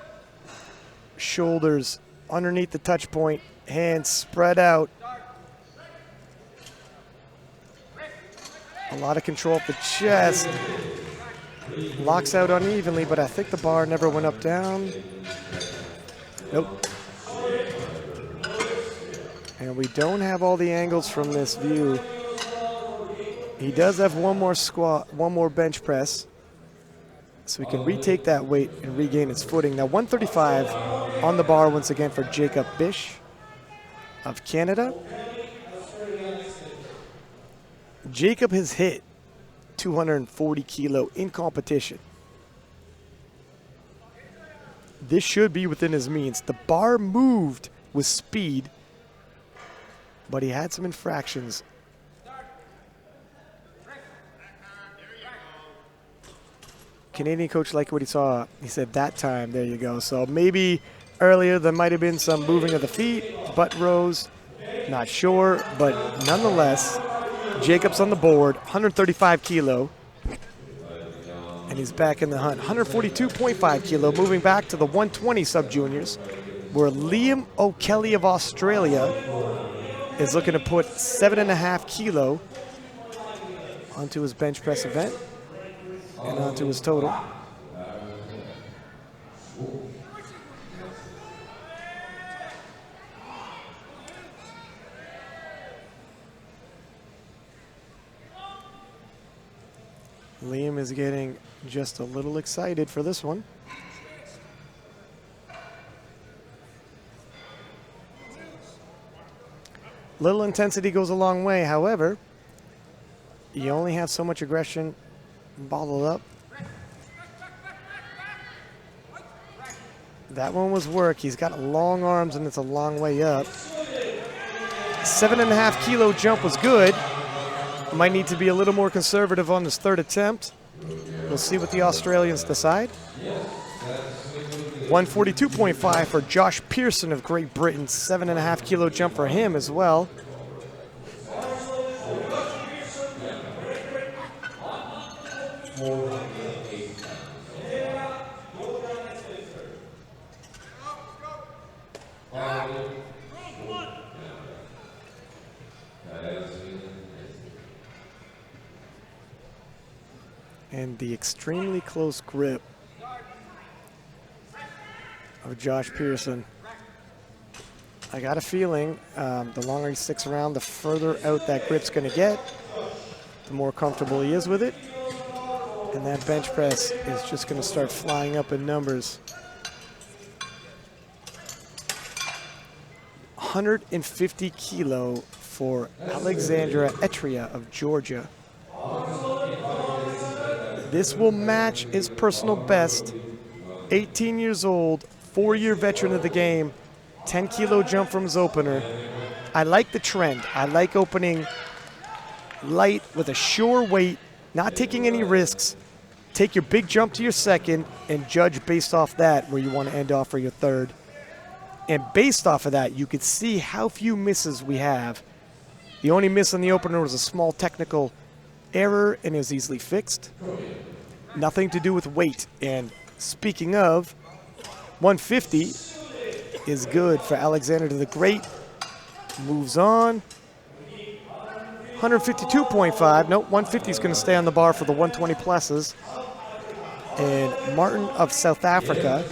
Shoulders underneath the touch point. Hands spread out. A lot of control up the chest. Locks out unevenly, but I think the bar never went up down. Nope. And we don't have all the angles from this view. He does have one more squat, one more bench press. So we can retake that weight and regain its footing. Now 135 on the bar once again for Jacob Bish of Canada. Jacob has hit 240 kilo in competition. This should be within his means. The bar moved with speed, but he had some infractions. Canadian coach liked what he saw. He said that time. There you go. So maybe earlier there might have been some moving of the feet, butt rows. Not sure, but nonetheless, Jacob's on the board, 135 kilo. And he's back in the hunt. 142.5 kilo, moving back to the 120 sub-juniors, where Liam O'Kelly of Australia is looking to put 7.5 kilo onto his bench press event and onto his total. Liam is getting just a little excited for this one. Little intensity goes a long way. However, you only have so much aggression bottled up. That one was work. He's got long arms and it's a long way up. 7.5 kilo jump was good. Might need to be a little more conservative on his third attempt. We'll see what the Australians decide. 142.5 for Josh Pearson of Great Britain. 7.5 kilo jump for him as well. And the extremely close grip of Josh Pearson. I got a feeling the longer he sticks around, the further out that grip's going to get, the more comfortable he is with it. And that bench press is just going to start flying up in numbers. 150 kilo for Alexandra Etria of Georgia. This will match his personal best. 18 years old, 4-year veteran of the game, 10 kilo jump from his opener. I like the trend. I like opening light with a sure weight, not taking any risks. Take your big jump to your second and judge based off that where you want to end off for your third. And based off of that, you could see how few misses we have. The only miss on the opener was a small technical error and it was easily fixed. Nothing to do with weight. And speaking of, 150 is good for Alexander the Great. Moves on. 152.5. Nope, 150 is going to stay on the bar for the 120 pluses. And Martin of South Africa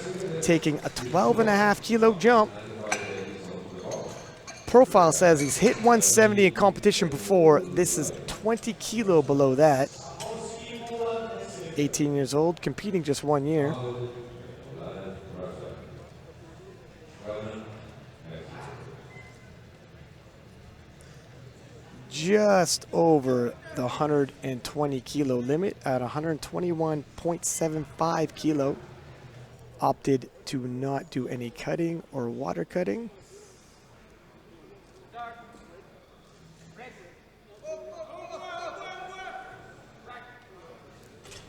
taking a 12.5 kilo jump. Profile says he's hit 170 in competition before. This is 20 kilo below that. 18 years old, competing just 1 year. Just over the 120 kilo limit at 121.75 kilo. Opted to not do any cutting or water cutting.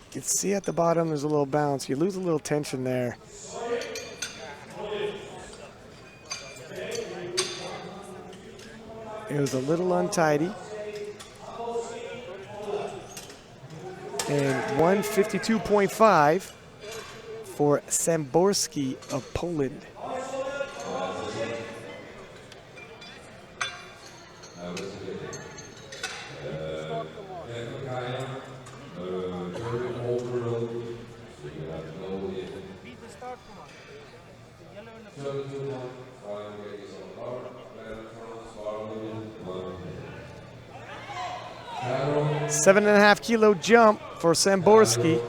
You can see at the bottom there's a little bounce. You lose a little tension there. It was a little untidy. And 152.5 for Samborski of Poland. Seven and a half kilo jump for Samborski.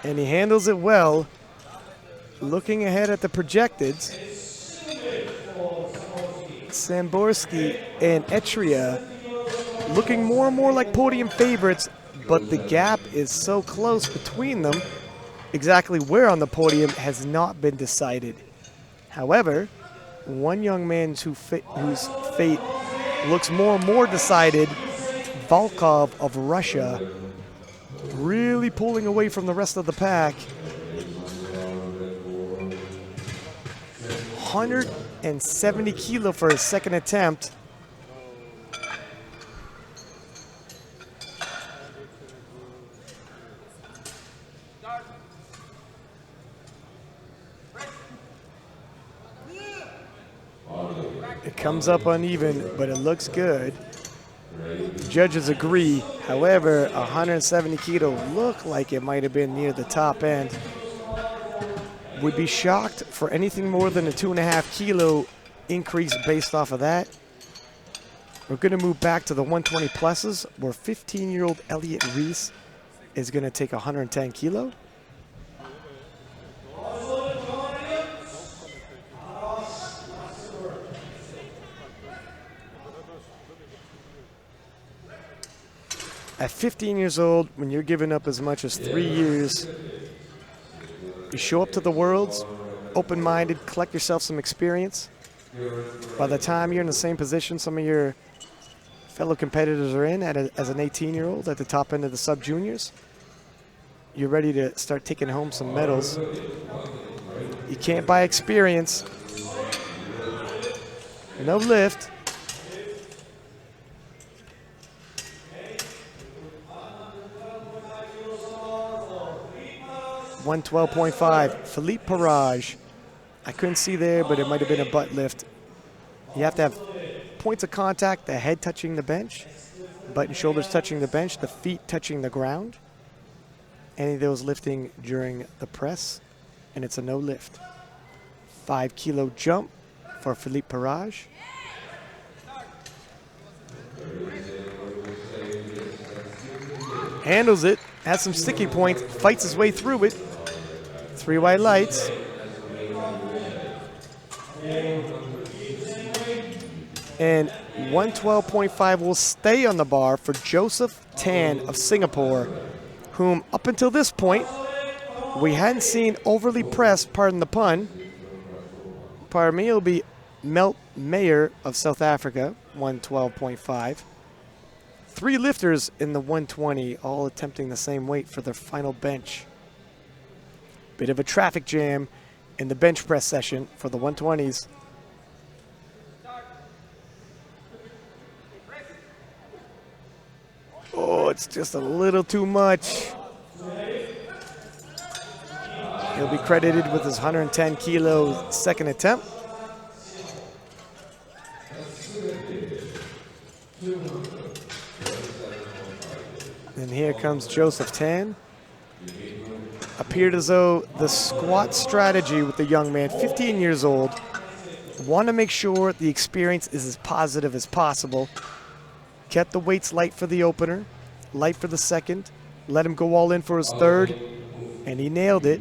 And he handles it well. Looking ahead at the projecteds, Samborski and Etria looking more and more like podium favorites, but the gap is so close between them. Exactly where on the podium has not been decided. However, one young man whose fate looks more and more decided Volkov of Russia, really pulling away from the rest of the pack. 170 kilo for his second attempt. It comes up uneven, but it looks good. Judges agree. However, 170 kilo looked like it might have been near the top end. Would be shocked for anything more than a 2.5 kilo increase based off of that. We're going to move back to the 120 pluses, where 15-year-old Elliot Reese is going to take 110 kilo. At 15 years old, when you're giving up as much as 3 years, you show up to the Worlds, open-minded, collect yourself some experience. By the time you're in the same position some of your fellow competitors are in as an 18-year-old at the top end of the sub-juniors, you're ready to start taking home some medals. You can't buy experience. No lift. 112.5, Philippe Parage. I couldn't see there, but it might have been a butt lift. You have to have points of contact, the head touching the bench, butt and shoulders touching the bench, the feet touching the ground. Any of those lifting during the press, and it's a no lift. 5 kilo jump for Philippe Parage. Handles it, has some sticky points, fights his way through it. 3 white lights. And 112.5 will stay on the bar for Joseph Tan of Singapore, whom up until this point, we hadn't seen overly pressed, pardon the pun. Pardon me, it'll be Melt Mayer of South Africa, 112.5. 3 lifters in the 120, all attempting the same weight for their final bench. Bit of a traffic jam in the bench press session for the 120s. Oh, it's just a little too much. He'll be credited with his 110 kilo second attempt. And here comes Joseph Tan. Appeared as though the squat strategy with the young man, 15 years old, want to make sure the experience is as positive as possible. Kept the weights light for the opener, light for the second, let him go all in for his third, and he nailed it.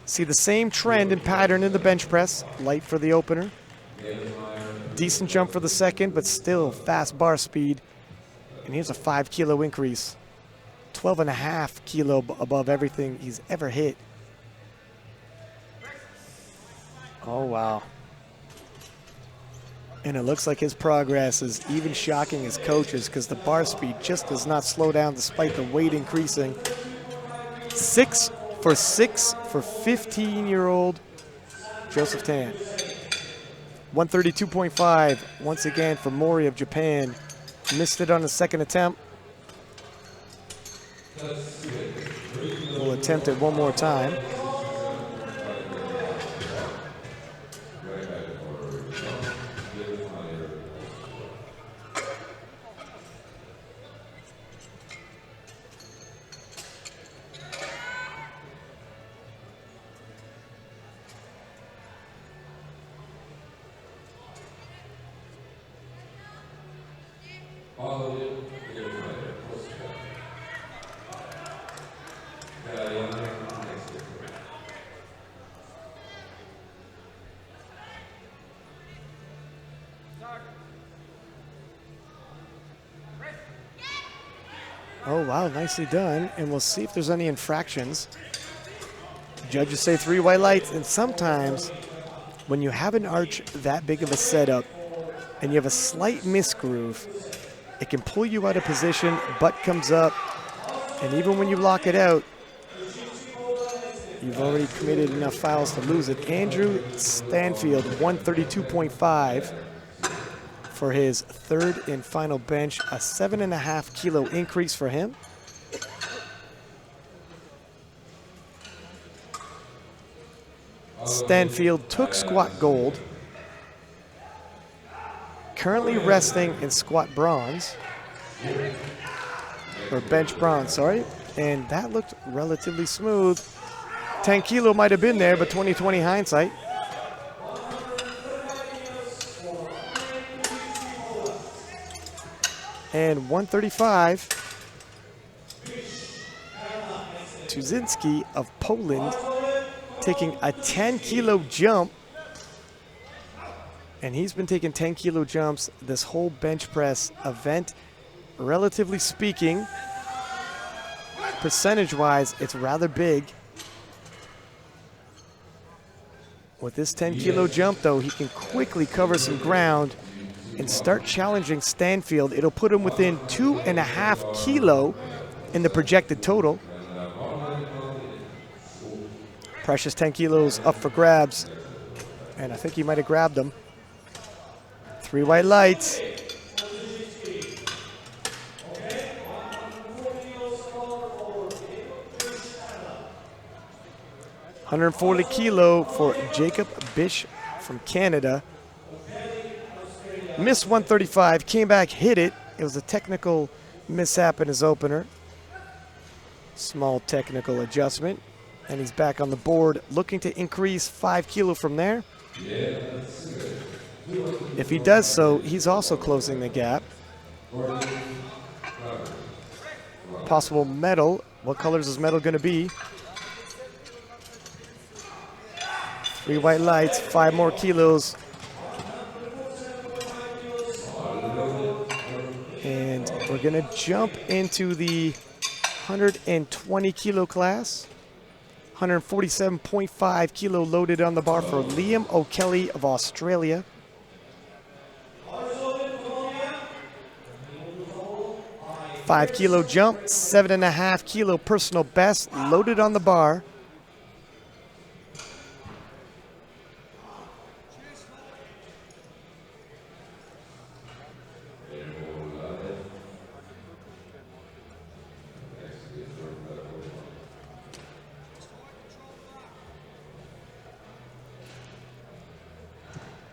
See the same trend and pattern in the bench press, light for the opener. Decent jump for the second, but still fast bar speed. And here's a 5 kilo increase. 12.5 kilo above everything he's ever hit. Oh, wow. And it looks like his progress is even shocking his coaches, because the bar speed just does not slow down despite the weight increasing. 6 for 15-year-old Joseph Tan. 132.5 once again for Mori of Japan. Missed it on the second attempt. We'll attempt it one more time. Oh, wow, nicely done. And we'll see if there's any infractions. Judges say 3 white lights, and sometimes when you have an arch that big of a setup and you have a slight misgroove, It can pull you out of position, butt comes up, and even when you lock it out, you've already committed enough fouls to lose it. Andrew Stanfield, 132.5 for his third and final bench, a 7.5 kilo increase for him. Stanfield took squat gold, currently resting in squat bronze, or bench bronze, sorry, and that looked relatively smooth. 10 kilo might have been there, but 20/20 hindsight. And 135, Tuzinski of Poland taking a 10 kilo jump. And he's been taking 10 kilo jumps this whole bench press event. Relatively speaking, percentage-wise, it's rather big. With this 10 kilo jump, though, he can quickly cover some ground and start challenging Stanfield. It'll put him within 2.5 kilo in the projected total. Precious 10 kilos up for grabs, and I think he might have grabbed them. 3 white lights. $140 kilo for Jacob Bish from Canada. Missed 135, came back, hit it. It was a technical mishap in his opener. Small technical adjustment. And he's back on the board, looking to increase 5 kilo from there. If he does so, he's also closing the gap. Possible medal. What colors is medal going to be? 3 white lights, 5 more kilos. And we're going to jump into the 120 kilo class. 147.5 kilo loaded on the bar for Liam O'Kelly of Australia. $5 kilo jump, 7.5 kilo personal best loaded on the bar.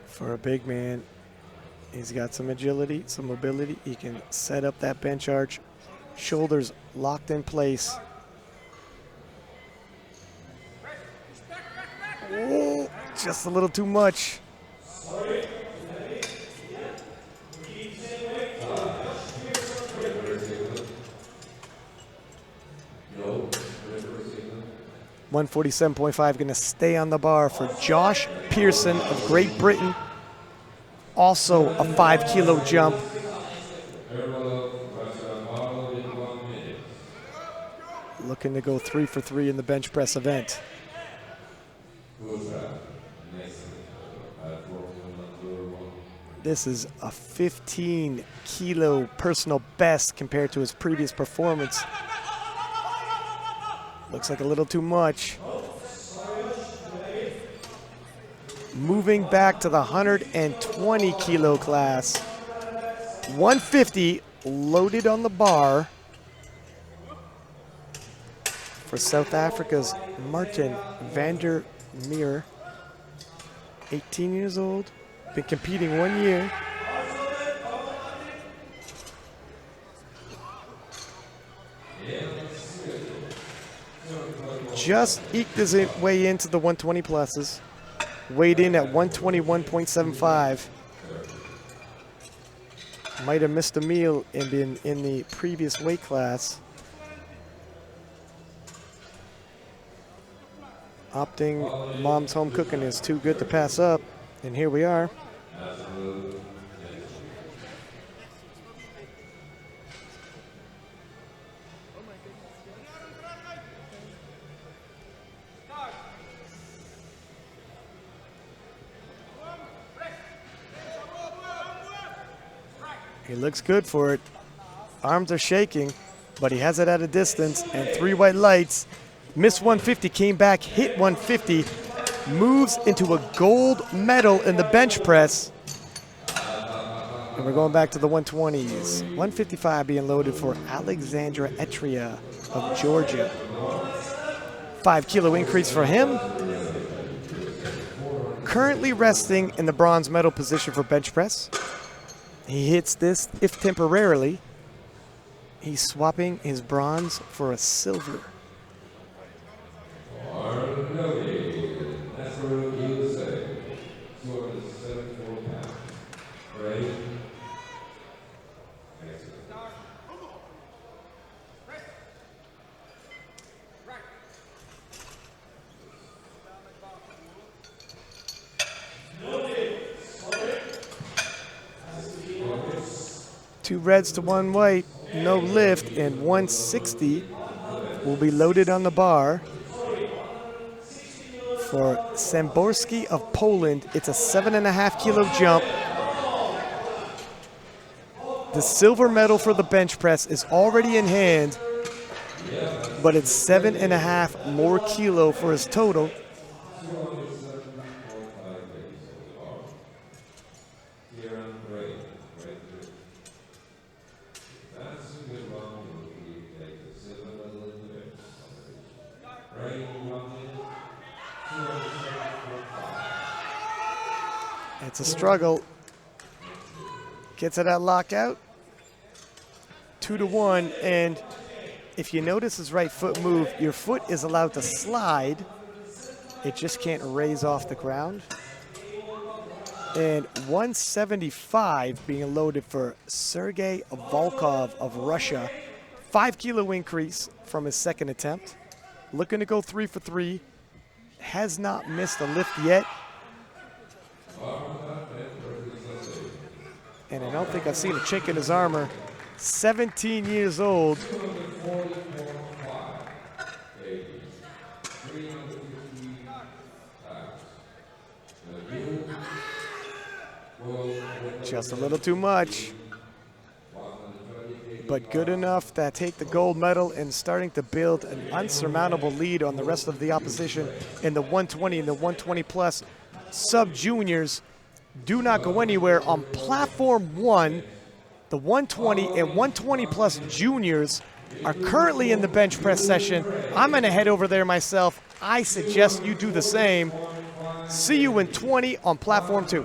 For a big man, he's got some agility, some mobility. He can set up that bench arch, shoulders locked in place. Oh, just a little too much. $147.5 going to stay on the bar for Josh Pearson of Great Britain. Also a 5 kilo jump. Looking to go 3 for 3 in the bench press event. This is a 15 kilo personal best compared to his previous performance. Looks like a little too much. Moving back to the 120 kilo class. 150 loaded on the bar for South Africa's Martin van der Meer. 18 years old, been competing 1 year. Just eked his way into the 120 pluses. Weighed in at 121.75. Might have missed a meal and been in the previous weight class. Opting mom's home cooking is too good to pass up. And here we are. He looks good for it. Arms are shaking, but he has it at a distance, and 3 white lights. Missed 150, came back, hit 150, moves into a gold medal in the bench press. And we're going back to the 120s. 155 being loaded for Alexandra Etria of Georgia. 5-kilo increase for him. Currently resting in the bronze medal position for bench press. He hits this, if temporarily. He's swapping his bronze for a silver. Two reds to one white, no lift, and 160 will be loaded on the bar for Samborski of Poland. It's a 7.5-kilo jump. The silver medal for the bench press is already in hand, but it's 7.5 more kilo for his total. It's a struggle. Gets it at lockout. 2-1, and if you notice his right foot move, your foot is allowed to slide. It just can't raise off the ground. And 175 being loaded for Sergey Volkov of Russia. 5-kilo increase from his second attempt. Looking to go 3 for 3. Has not missed a lift yet. And I don't think I've seen a chink in his armor. 17 years old. Just a little too much. But good enough to take the gold medal and starting to build an unsurmountable lead on the rest of the opposition in the 120 and the 120 plus sub-juniors. Do not go anywhere. On platform 1, the 120 and 120 plus juniors are currently in the bench press session. I'm going to head over there myself. I suggest you do the same. See you in 20 on platform 2.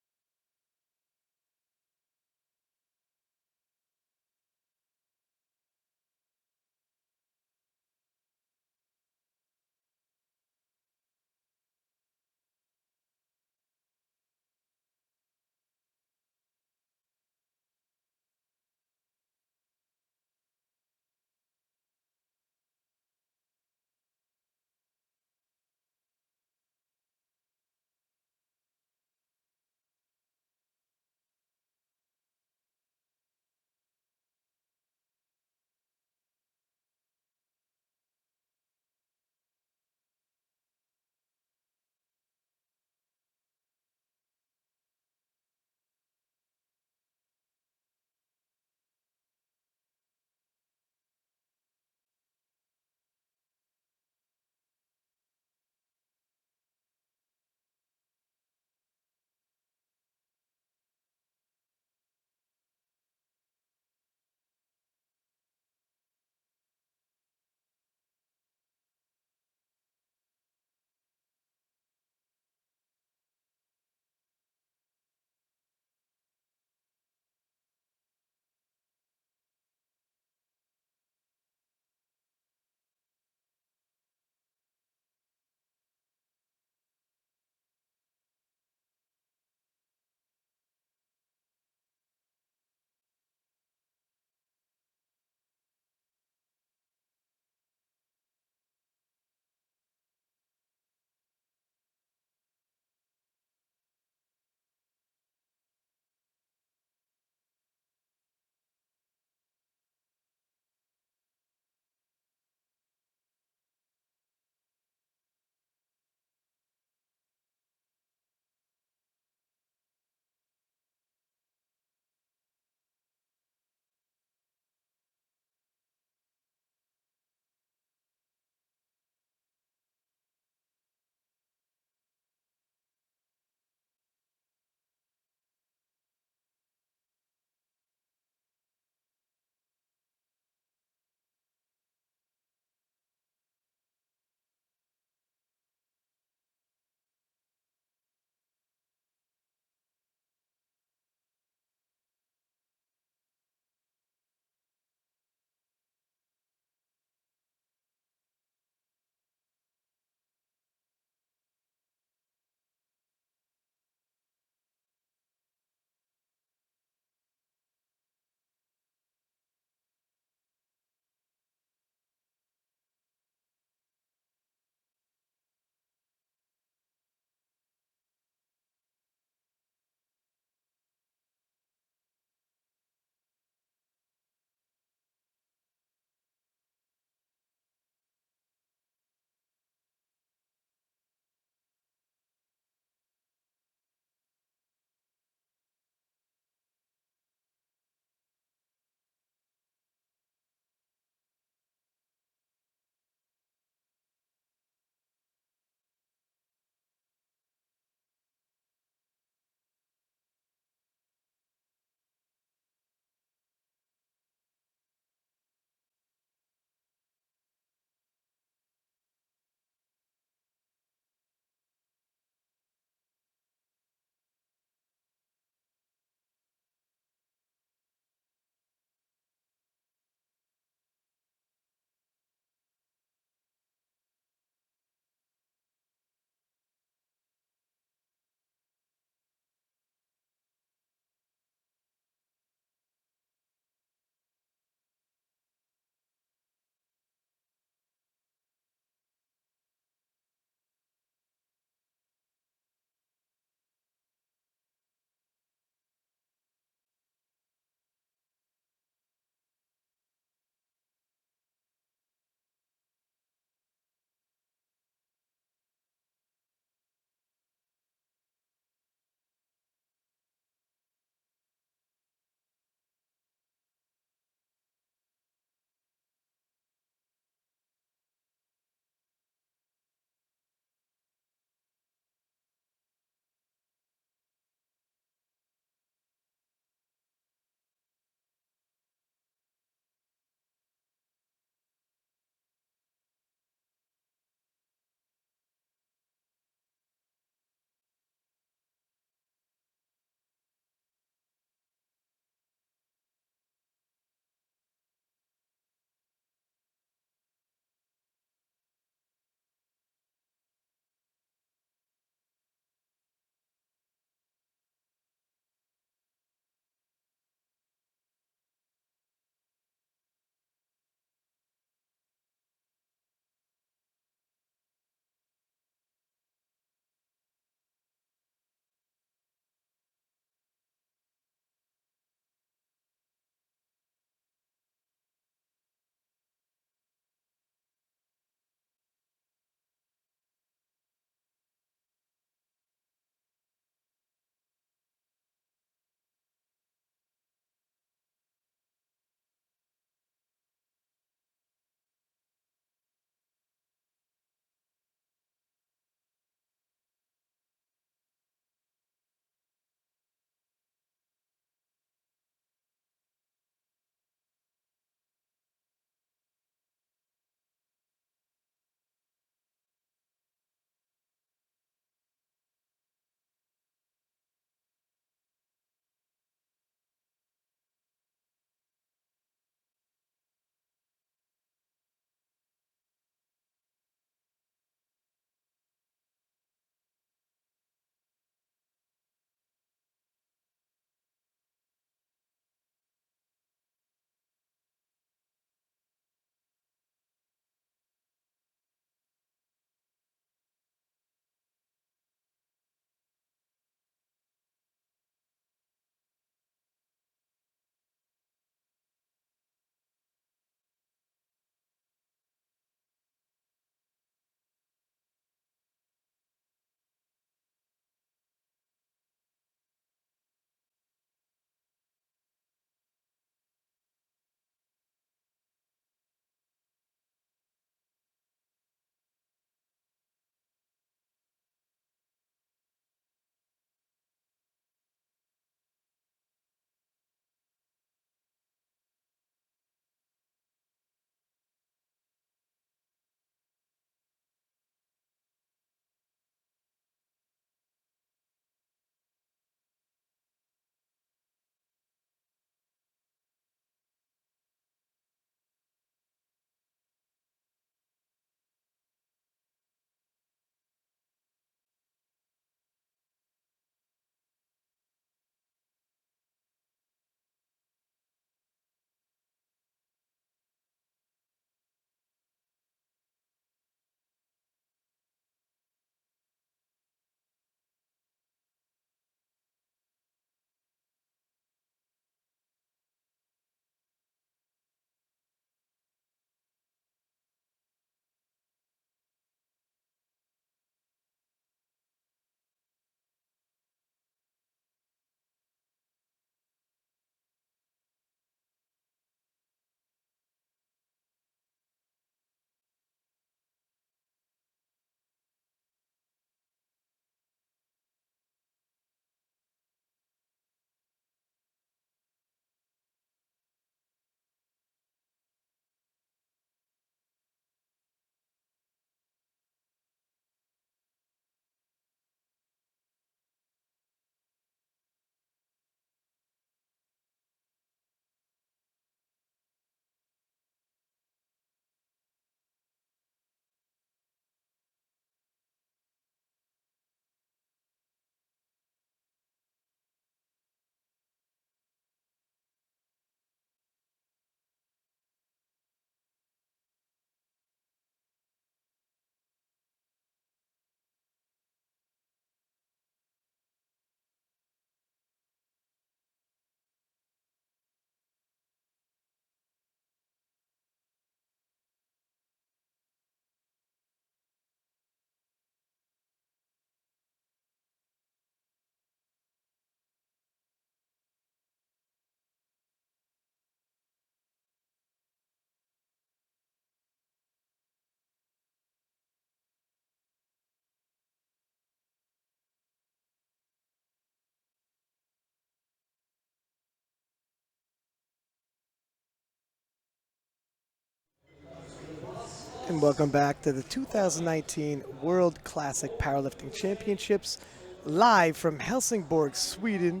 and welcome back to the 2019 World Classic Powerlifting Championships, live from Helsingborg, Sweden.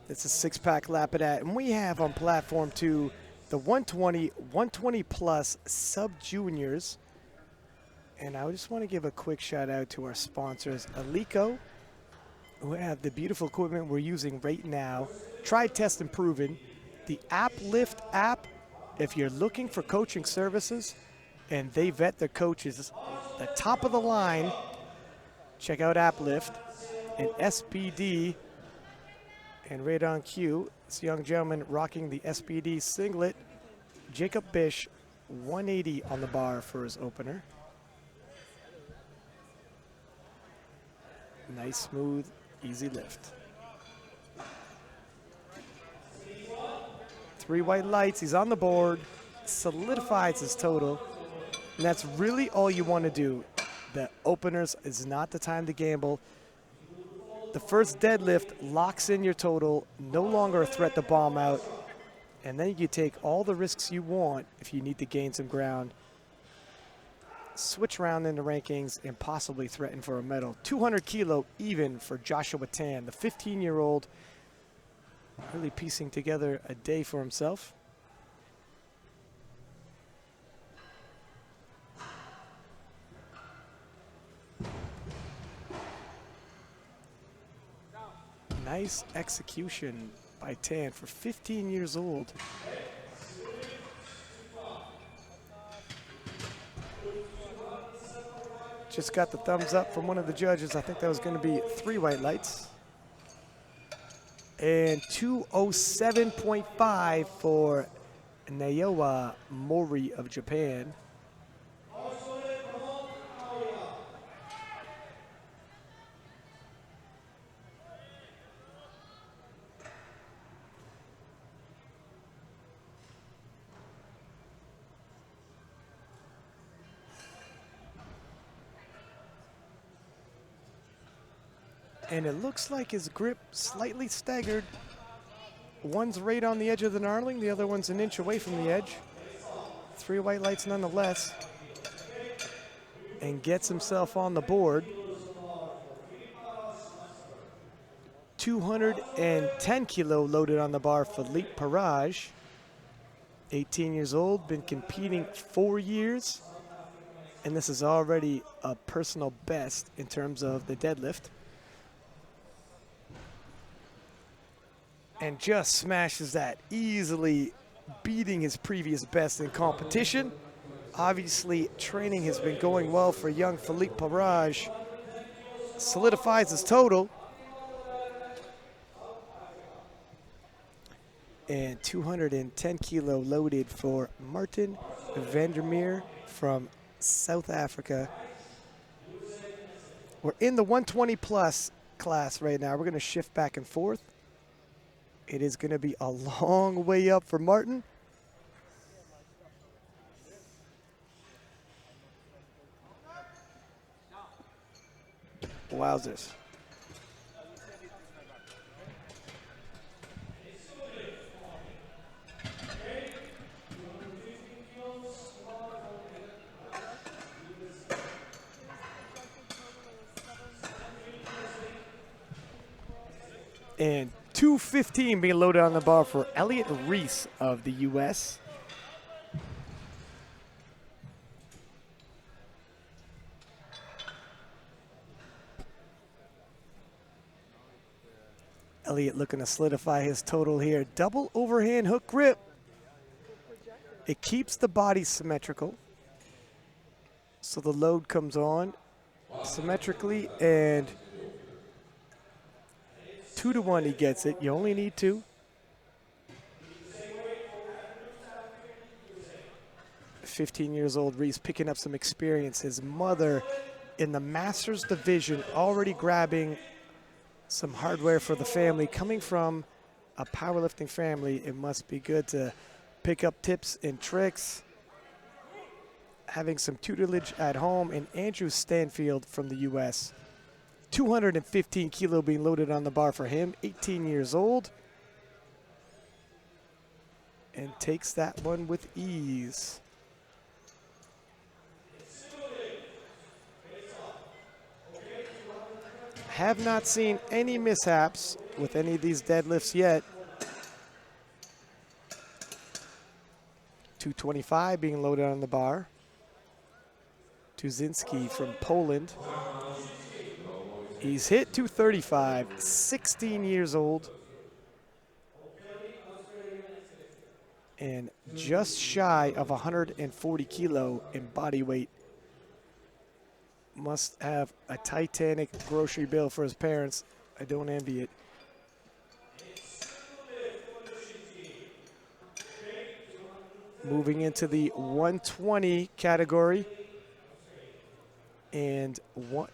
It's a six-pack Lapidat, and we have on platform 2 the 120, 120 plus sub-juniors. And I just want to give a quick shout out to our sponsors, Alico, who have the beautiful equipment we're using right now. Tried, test, and proven. The Uplift app, if you're looking for coaching services, and they vet their coaches, the top of the line, check out Uplift. And SBD, and right on cue, this young gentleman rocking the SBD singlet, Jacob Bish, 180 on the bar for his opener. Nice, smooth, easy lift. 3 white lights, he's on the board, solidifies his total. And that's really all you want to do. The openers is not the time to gamble. The first deadlift locks in your total, no longer a threat to bomb out. And then you take all the risks you want if you need to gain some ground. Switch around in the rankings and possibly threaten for a medal. 200 kilo even for Joshua Tan, the 15-year-old, really piecing together a day for himself. Nice execution by Tan for 15 years old. Just got the thumbs up from one of the judges. I think that was going to be 3 white lights. And 207.5 for Naoya Mori of Japan. And it looks like his grip slightly staggered. One's right on the edge of the knurling, the other one's an inch away from the edge. 3 white lights nonetheless. And gets himself on the board. 210 kilo loaded on the bar, Philippe Parage. 18 years old, been competing 4 years. And this is already a personal best in terms of the deadlift. And just smashes that, easily beating his previous best in competition. Obviously, training has been going well for young Philippe Parage. Solidifies his total. And 210 kilo loaded for Martin Vandermeer from South Africa. We're in the 120 plus class right now. We're going to shift back and forth. It is going to be a long way up for Martin. Wowzers. And 215 being loaded on the bar for Elliot Reese of the U.S. Elliot looking to solidify his total here. Double overhand hook grip. It keeps the body symmetrical. So the load comes on symmetrically, and 2 to 1 he gets it. You only need 2. 15 years old Reese picking up some experience. His mother in the Masters division already grabbing some hardware for the family. Coming from a powerlifting family, it must be good to pick up tips and tricks. Having some tutelage at home. And Andrew Stanfield from the U.S. 215 kilo being loaded on the bar for him, 18 years old. And takes that one with ease. Have not seen any mishaps with any of these deadlifts yet. 225 being loaded on the bar. Tuzinski from Poland. He's hit 235, 16 years old. And just shy of 140 kilo in body weight. Must have a Titanic grocery bill for his parents. I don't envy it. Moving into the 120 category. And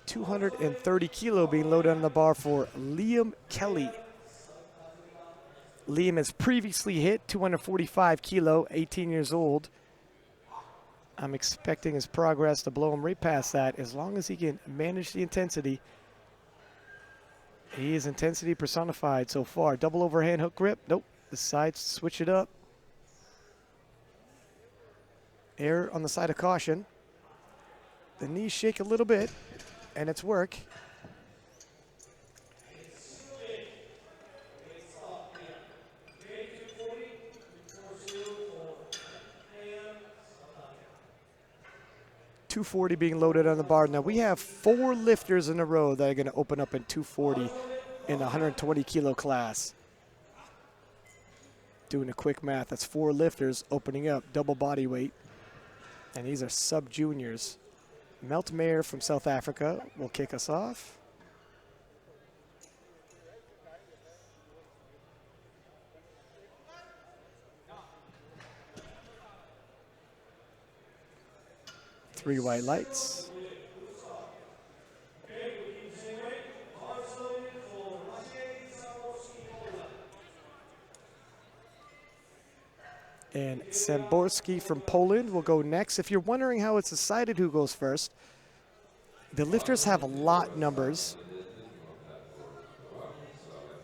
230 kilo being loaded on the bar for Liam Kelly. Liam has previously hit 245 kilo, 18 years old. I'm expecting his progress to blow him right past that as long as he can manage the intensity. He is intensity personified so far. Double overhand hook grip. Nope. Decides to switch it up. Error on the side of caution. The knees shake a little bit, and it's work. .240 being loaded on the bar. Now we have 4 lifters in a row that are going to open up in 240 in the 120 kilo class. Doing a quick math, that's 4 lifters opening up, double body weight. And these are sub-juniors. Meltmeyer from South Africa will kick us off. Three white lights. And Samborski from Poland will go next. If you're wondering how it's decided who goes first, the lifters have lot numbers.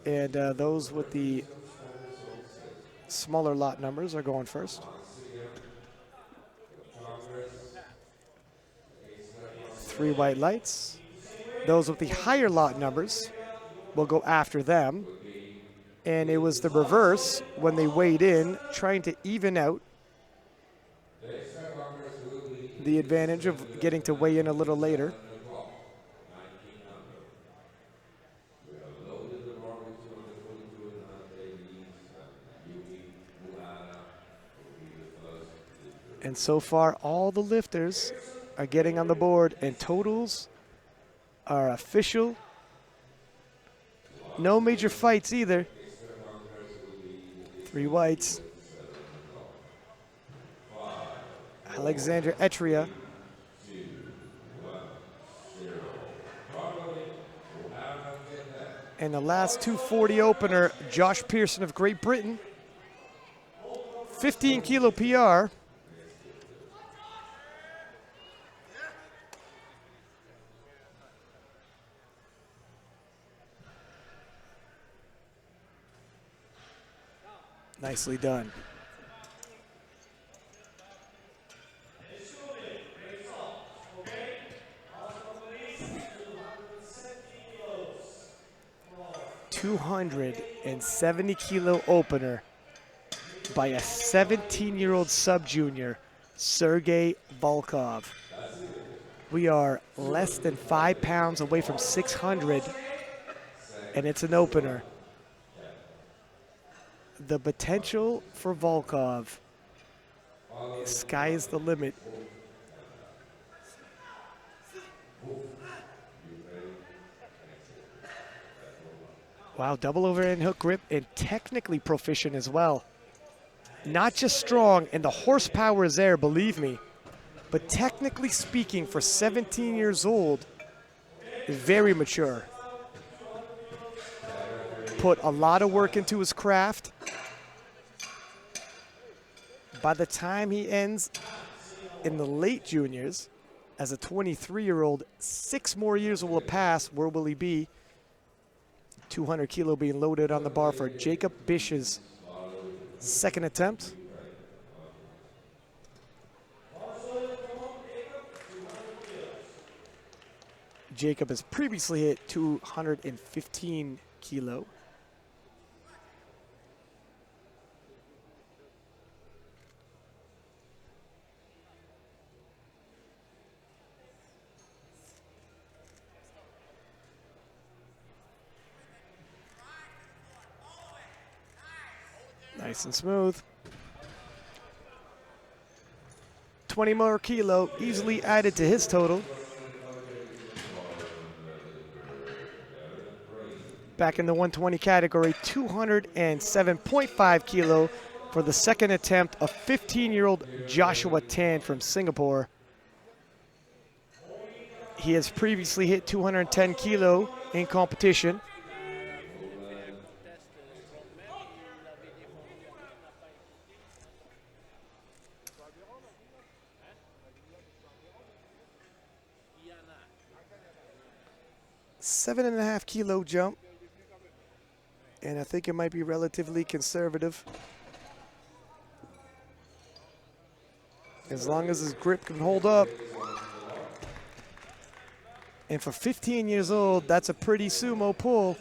And those with the smaller lot numbers are going first. Three white lights. Those with the higher lot numbers will go after them. And it was the reverse when they weighed in, trying to even out the advantage of getting to weigh in a little later. And so far, all the lifters are getting on the board, and totals are official. No major fights either. Three whites. Alexander Etria. And the last 240 opener, Josh Pearson of Great Britain. 15 kilo PR. Nicely done. .270 kilo opener by a 17-year-old sub-junior, Sergey Volkov. We are less than 5 pounds away from 600, and it's an opener. The potential for Volkov, sky is the limit. Wow, double overhand hook grip and technically proficient as well. Not just strong, and the horsepower is there, believe me, but technically speaking, for 17 years old, very mature. Put a lot of work into his craft. By the time he ends in the late juniors, as a 23-year-old, 6 more years will pass. Where will he be? 200 kilo being loaded on the bar for Jacob Bish's second attempt. Jacob has previously hit 215 kilo. Nice and smooth. 20 more kilo, easily added to his total. Back in the 120 category, 207.5 kilo for the second attempt of 15-year-old Joshua Tan from Singapore. He has previously hit 210 kilo in competition. $7.5 kilo jump, and I think it might be relatively conservative. As long as his grip can hold up. And for 15 years old, that's a pretty sumo pull.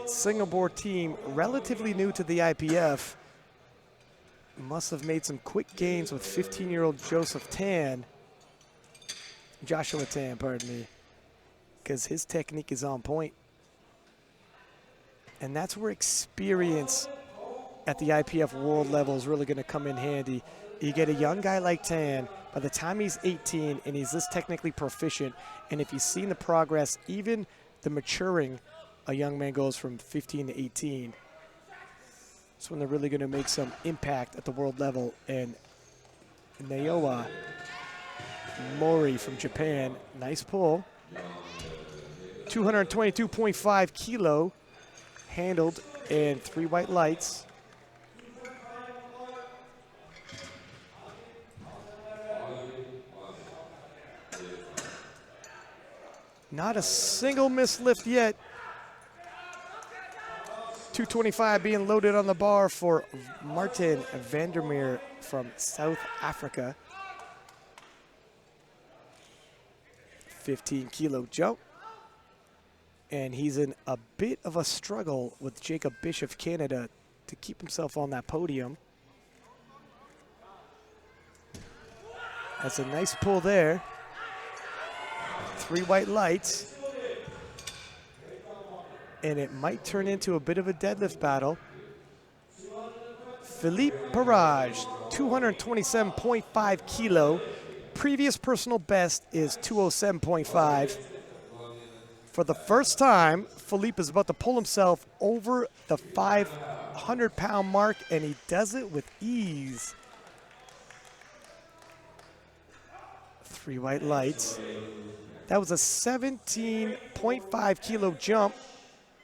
Singapore team, relatively new to the IPF, must have made some quick gains with 15-year-old Joshua Tan, pardon me, because his technique is on point. And that's where experience at the IPF world level is really going to come in handy. You get a young guy like Tan, by the time he's 18 and he's this technically proficient, and if you've seen the progress, even the maturing a young man goes from 15 to 18, that's when they're really going to make some impact at the world level. And Naoya Mori from Japan, nice pull. 222.5 kilo, handled, and 3 white lights. Not a single missed lift yet. 225 being loaded on the bar for Martin Vandermeer from South Africa. 15 kilo jump. And he's in a bit of a struggle with Jacob Bish of Canada to keep himself on that podium. That's a nice pull there. 3 white lights. And it might turn into a bit of a deadlift battle. Philippe Parage, 227.5 kilo. Previous personal best is 207.5. For the first time, Philippe is about to pull himself over the 500-pound mark, and he does it with ease. 3 white lights. That was a 17.5 kilo jump,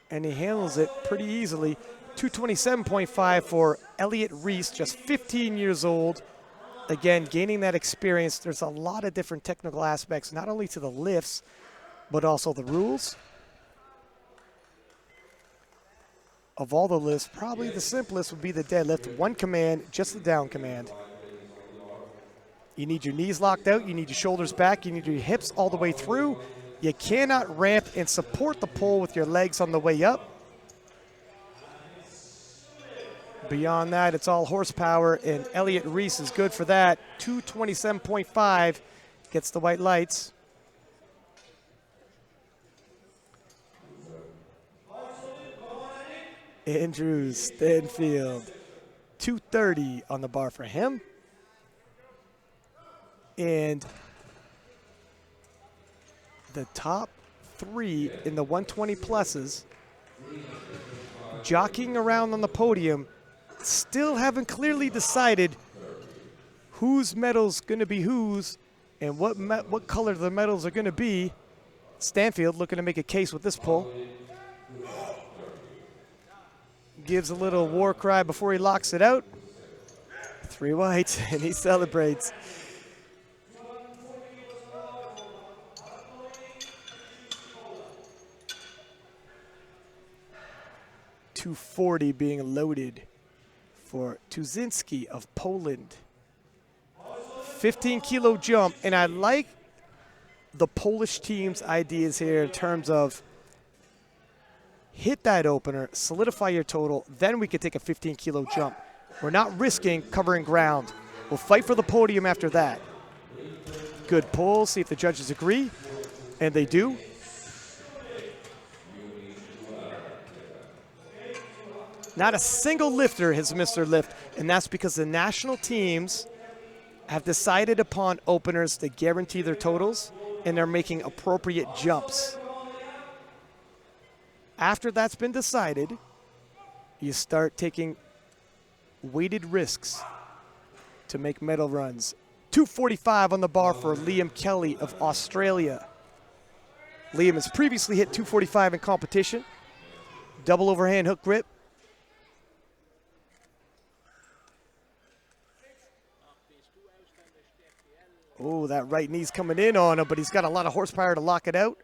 and he handles it pretty easily. 227.5 for Elliot Reese, just 15 years old. Again, gaining that experience. There's a lot of different technical aspects, not only to the lifts, but also the rules. Of all the lifts, probably the simplest would be the deadlift. 1 command, just the down command. You need your knees locked out, you need your shoulders back, you need your hips all the way through. You cannot ramp and support the pull with your legs on the way up. Beyond that, it's all horsepower, and Elliot Reese is good for that. 227.5 gets the white lights. Andrew Stanfield, 230 on the bar for him. And the top 3 in the 120 pluses, jockeying around on the podium, still haven't clearly decided whose medal's going to be whose and what color the medals are going to be. Stanfield looking to make a case with this pull. Gives a little war cry before he locks it out. 3 whites, and he celebrates. .240 being loaded for Tuzinski of Poland. 15-kilo jump, and I like the Polish team's ideas here in terms of hit that opener, solidify your total, then we could take a 15-kilo jump. We're not risking covering ground. We'll fight for the podium after that. Good pull, see if the judges agree, and they do. Not a single lifter has missed their lift, and that's because the national teams have decided upon openers to guarantee their totals, and they're making appropriate jumps. After that's been decided, you start taking weighted risks to make medal runs. 245 on the bar for Liam Kelly of Australia. Liam has previously hit 245 in competition. Double overhand hook grip. Oh, that right knee's coming in on him, but he's got a lot of horsepower to lock it out.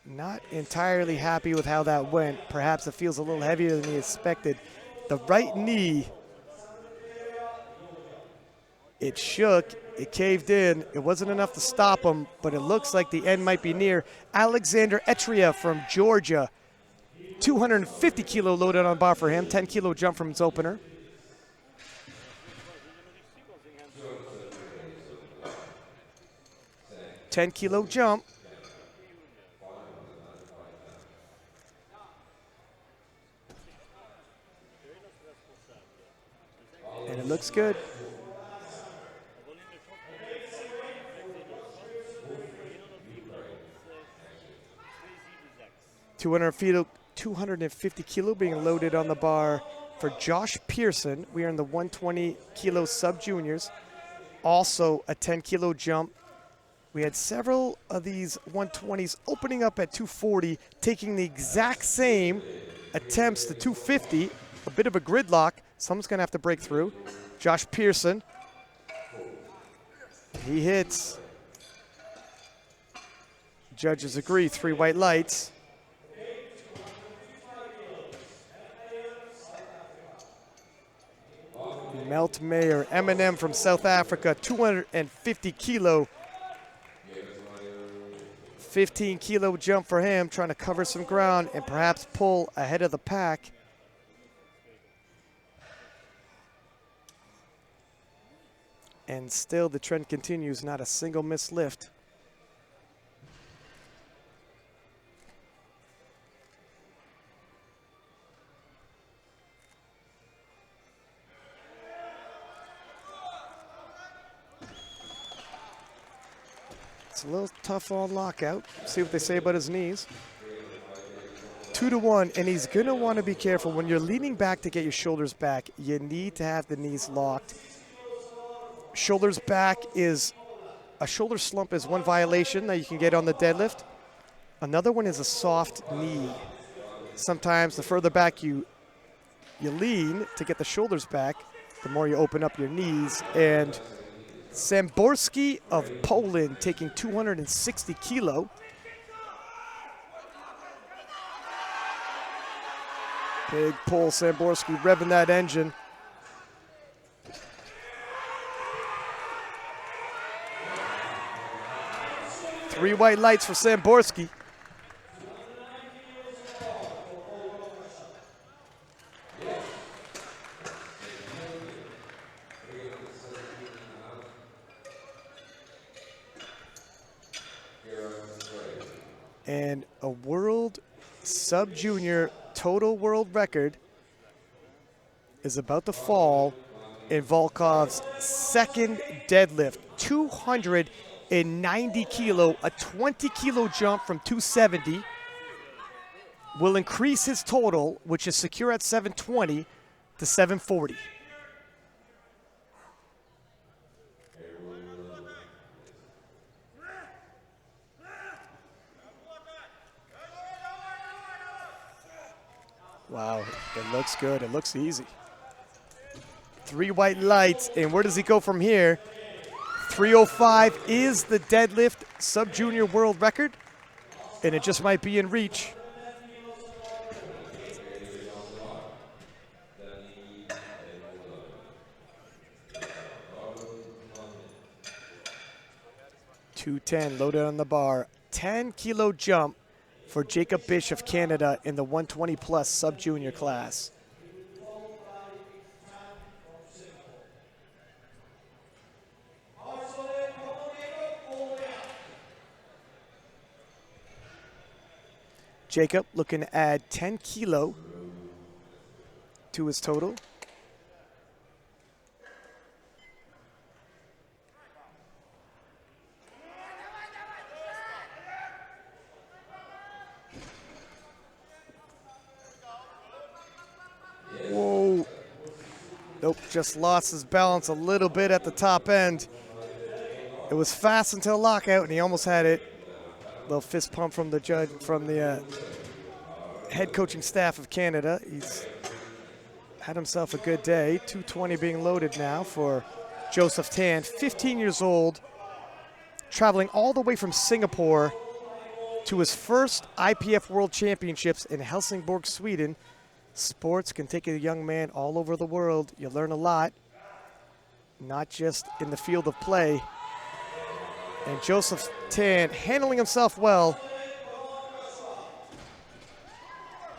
Not entirely happy with how that went. Perhaps it feels a little heavier than he expected. The right knee, it shook, it caved in. It wasn't enough to stop him, but it looks like the end might be near. Alexander Etria from Georgia. 250 kilo loaded on bar for him, 10 kilo jump from his opener. $10-kilo jump. And it looks good. $250 kilo being loaded on the bar for Josh Pearson. We are in the 120 kilo sub juniors. Also a 10-kilo jump. We had several of these 120s opening up at 240, taking the exact same attempts to 250. A bit of a gridlock. Someone's going to have to break through. Josh Pearson. He hits. Judges agree. 3 white lights. Melt Mayer, Eminem from South Africa, 250 kilo. 15-kilo jump for him, trying to cover some ground and perhaps pull ahead of the pack. And still the trend continues, not a single missed lift. It's a little tough on lockout. See what they say about his knees. 2-1, and he's gonna wanna be careful. When you're leaning back to get your shoulders back, you need to have the knees locked. Shoulders back is, a shoulder slump is one violation that you can get on the deadlift. Another one is a soft knee. Sometimes the further back you lean to get the shoulders back, the more you open up your knees. And Samborski of Poland taking 260 kilo. Big pull, Samborski revving that engine. Three white lights for Samborski. And a world sub-junior total world record is about to fall in Volkov's second deadlift. 290 kilo, a 20-kilo jump from 270 will increase his total, which is secure at 720, to 740. Wow, it looks good. It looks easy. 3 white lights, and where does he go from here? 305 is the deadlift sub-junior world record, and it just might be in reach. 210 loaded on the bar. 10-kilo jump for Jacob Bish of Canada in the 120-plus sub-junior class. Jacob looking to add 10 kilo to his total. Whoa. Nope, just lost his balance a little bit at the top end. It was fast until lockout, and he almost had it. Little fist pump from the judge, from the head coaching staff of Canada. He's had himself a good day. 220 being loaded now for Joseph Tan, 15 years old, traveling all the way from Singapore to his first IPF World Championships in Helsingborg, Sweden. Sports can take a young man all over the world. You learn a lot, not just in the field of play. And Joseph Tan handling himself well.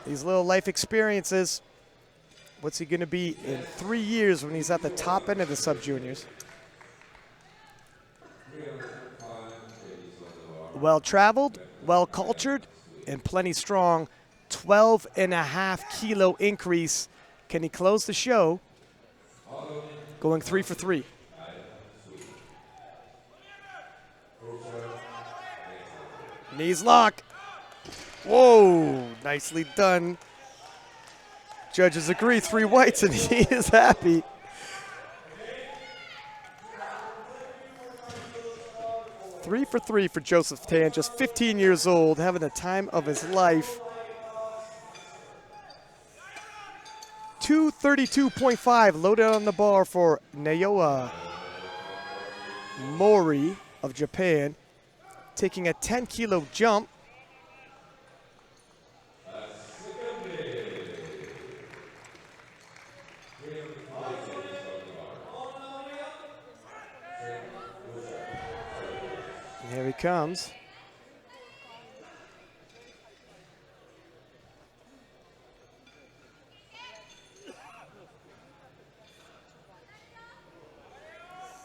These little life experiences. What's he going to be in 3 years when he's at the top end of the sub-juniors? Well-traveled, well-cultured, and plenty strong. 12.5 kilo increase. Can he close the show? Going 3 for 3. Knees lock. Whoa, nicely done. Judges agree, 3 whites, and he is happy. Three for 3 for Joseph Tan, just 15 years old, having the time of his life. 232.5 loaded on the bar for Naoya Mori of Japan, taking a 10-kilo jump. And here he comes.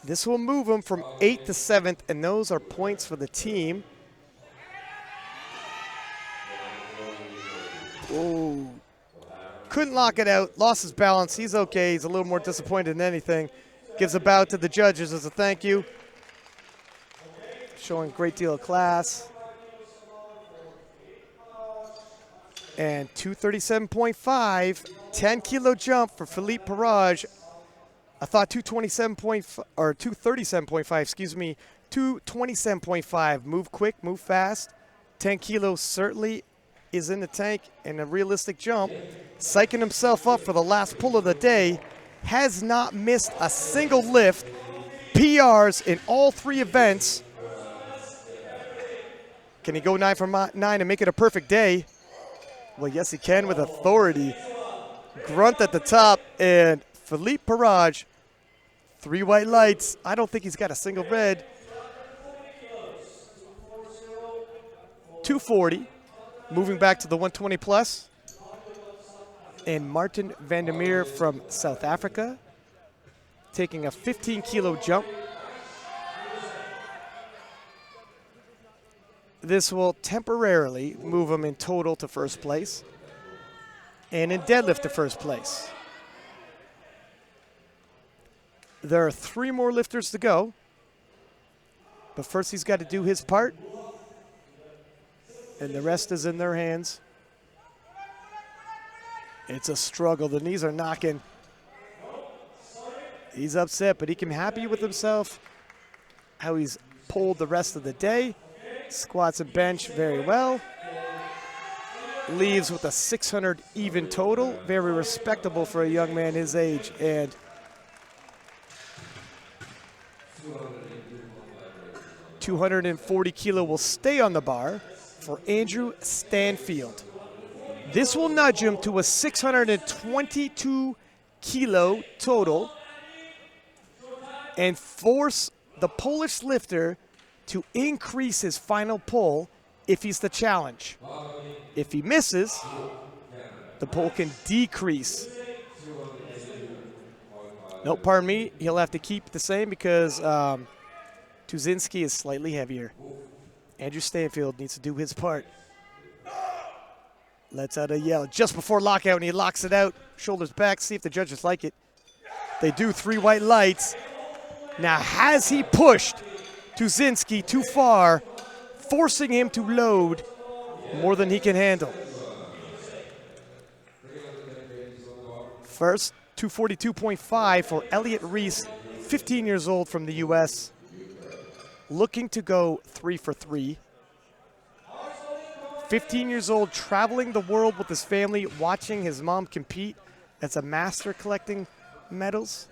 This will move him from 8th to 7th, and those are points for the team. Oh, couldn't lock it out, lost his balance. He's okay, he's a little more disappointed than anything. Gives a bow to the judges as a thank you. Showing a great deal of class. And 237.5, 10-kilo jump for Philippe Parage. I thought 237.5, excuse me, 227.5. Move quick, move fast. 10 kilos certainly is in the tank, and a realistic jump. Psyching himself up for the last pull of the day. Has not missed a single lift. PRs in all 3 events. Can he go 9 for 9 and make it a perfect day? Well, yes, he can with authority. Grunt at the top, and Philippe Parage, 3 white lights. I don't think he's got a single red. 240, moving back to the 120 plus. And Martin Vandermeer from South Africa, taking a 15-kilo jump. This will temporarily move him in total to first place and in deadlift to first place. There are 3 more lifters to go, but first he's got to do his part, and the rest is in their hands. It's a struggle. The knees are knocking. He's upset, but he can be happy with himself, how he's pulled the rest of the day. Squats and bench very well. Leaves with a 600 even total. Very respectable for a young man his age. And 240 kilo will stay on the bar for Andrew Stanfield. This will nudge him to a 622 kilo total and force the Polish lifter to increase his final pull if he's the challenge. If he misses, the pull can decrease. No, pardon me, he'll have to keep the same because Tuzinski is slightly heavier. Andrew Stanfield needs to do his part. Lets out a yell just before lockout, and he locks it out. Shoulders back, see if the judges like it. They do. 3 white lights. Now, has he pushed Tuzinski too far, forcing him to load more than he can handle? First, 242.5 for Elliot Reese, 15 years old from the U.S., looking to go 3 for 3. 15 years old, traveling the world with his family, watching his mom compete as a master collecting medals,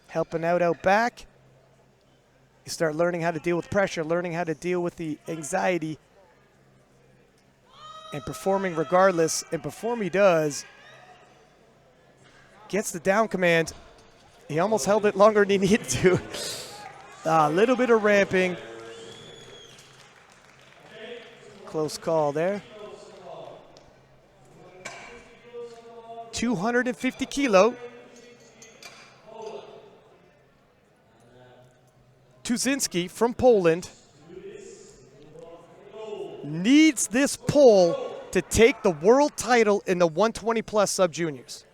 helping out back. You start learning how to deal with pressure, learning how to deal with the anxiety, and performing regardless. And perform he does. Gets the down command. He almost held it longer than he needed to. A little bit of ramping. Close call there. 250 kilo. Tuzinski from Poland needs this pull to take the world title in the 120 plus sub-juniors.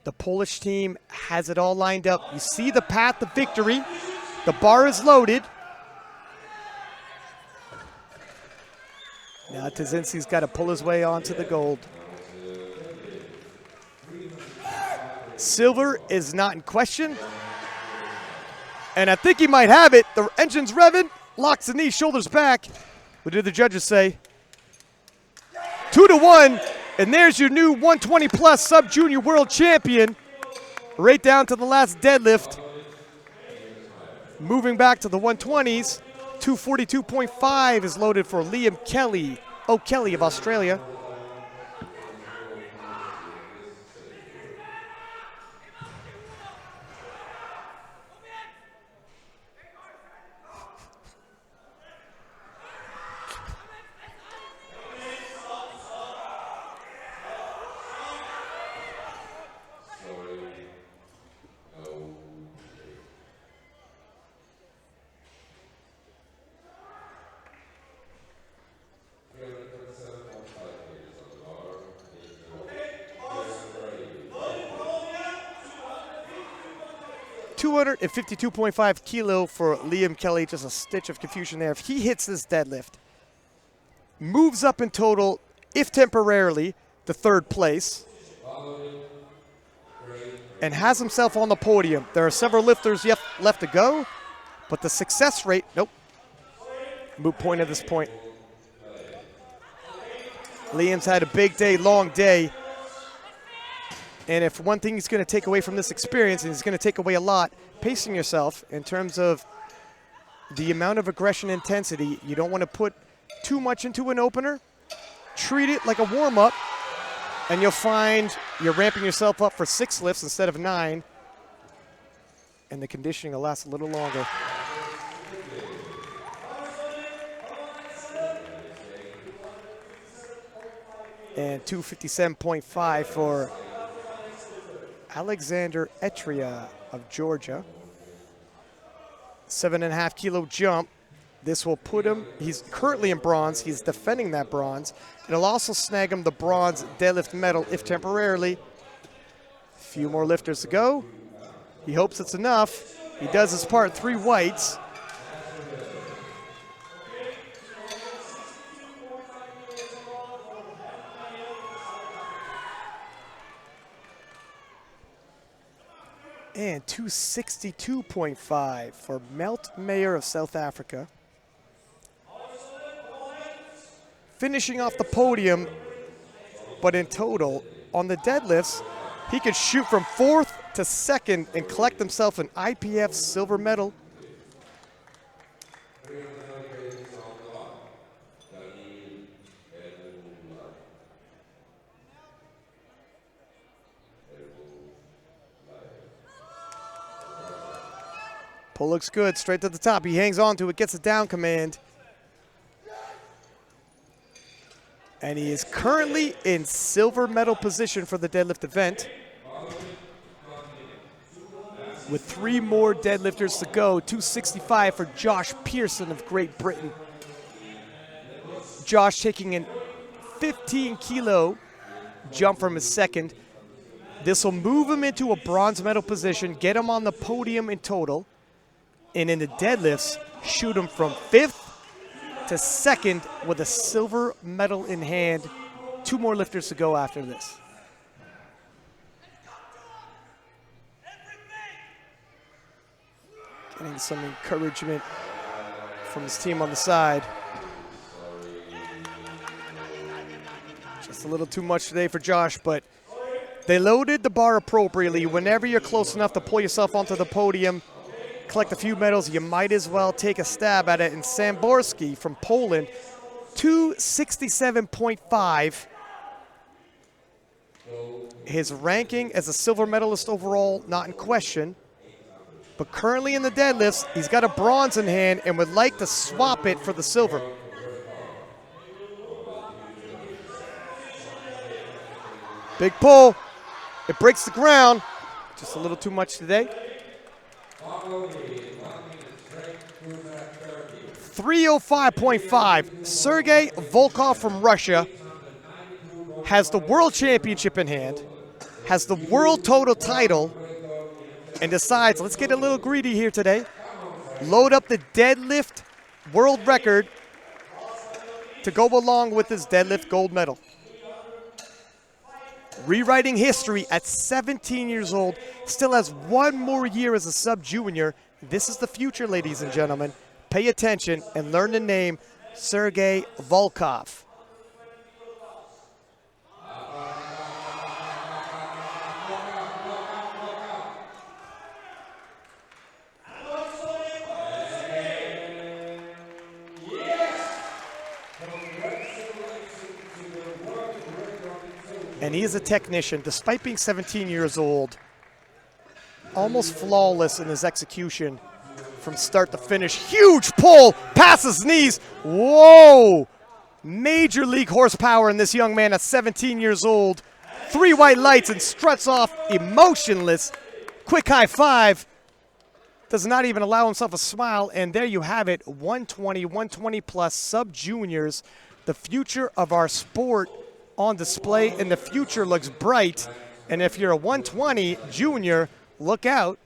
The Polish team has it all lined up. You see the path to victory. The bar is loaded. Now Tuzinski's got to pull his way onto the gold. Silver is not in question. And I think he might have it. The engine's revving, locks the knee, shoulders back. What did the judges say? 2-1, and there's your new 120 plus sub-junior world champion. Right down to the last deadlift. Moving back to the 120s, 242.5 is loaded for Liam Kelly, O'Kelly of Australia. $252.5 kilo for Liam Kelly, just a stitch of confusion there. If he hits this deadlift, moves up in total, if temporarily, to 3rd place, and has himself on the podium. There are several lifters left to go, but the success rate, nope, moot point at this point. Liam's had a big day, long day. And if one thing he's going to take away from this experience, and he's going to take away a lot, pacing yourself in terms of the amount of aggression intensity. You don't want to put too much into an opener. Treat it like a warm-up, and you'll find you're ramping yourself up for 6 lifts instead of 9, and the conditioning will last a little longer. And 257.5 for Alexander Etria of Georgia. 7.5 kilo jump. This will put him, he's currently in bronze. He's defending that bronze. It'll also snag him the bronze deadlift medal, if temporarily. A few more lifters to go. He hopes it's enough. He does his part, 3 whites. And 262.5 for Melt Mayer of South Africa. Finishing off the podium, but in total, on the deadlifts, he could shoot from 4th to 2nd and collect himself an IPF silver medal. Pull looks good, straight to the top. He hangs on to it, gets a down command. And he is currently in silver medal position for the deadlift event. With 3 more deadlifters to go, 265 for Josh Pearson of Great Britain. Josh taking an 15-kilo jump from his second. This will move him into a bronze medal position, get him on the podium in total, and in the deadlifts, shoot him from 5th to 2nd with a silver medal in hand. 2 more lifters to go after this. Getting some encouragement from his team on the side. Just a little too much today for Josh, but they loaded the bar appropriately. Whenever you're close enough to pull yourself onto the podium, collect a few medals, you might as well take a stab at it. And Samborski from Poland, 267.5. His ranking as a silver medalist overall, not in question. But currently in the deadlifts, he's got a bronze in hand and would like to swap it for the silver. Big pull. It breaks the ground. Just a little too much today. 305.5. Sergey Volkov from Russia has the world championship in hand, has the world total title, and decides, let's get a little greedy here today. Load up the deadlift world record to go along with his deadlift gold medal. Rewriting history at 17 years old, still has 1 more year as a sub-junior. This is the future, ladies and gentlemen. Pay attention and learn the name Sergey Volkov. And he is a technician, despite being 17 years old, almost flawless in his execution from start to finish. Huge pull, past his knees. Whoa! Major league horsepower in this young man at 17 years old. 3 white lights and struts off emotionless. Quick high five. Does not even allow himself a smile. And there you have it, 120, 120 plus sub-juniors. The future of our sport on display, and the future looks bright. And if you're a 120 junior, look out.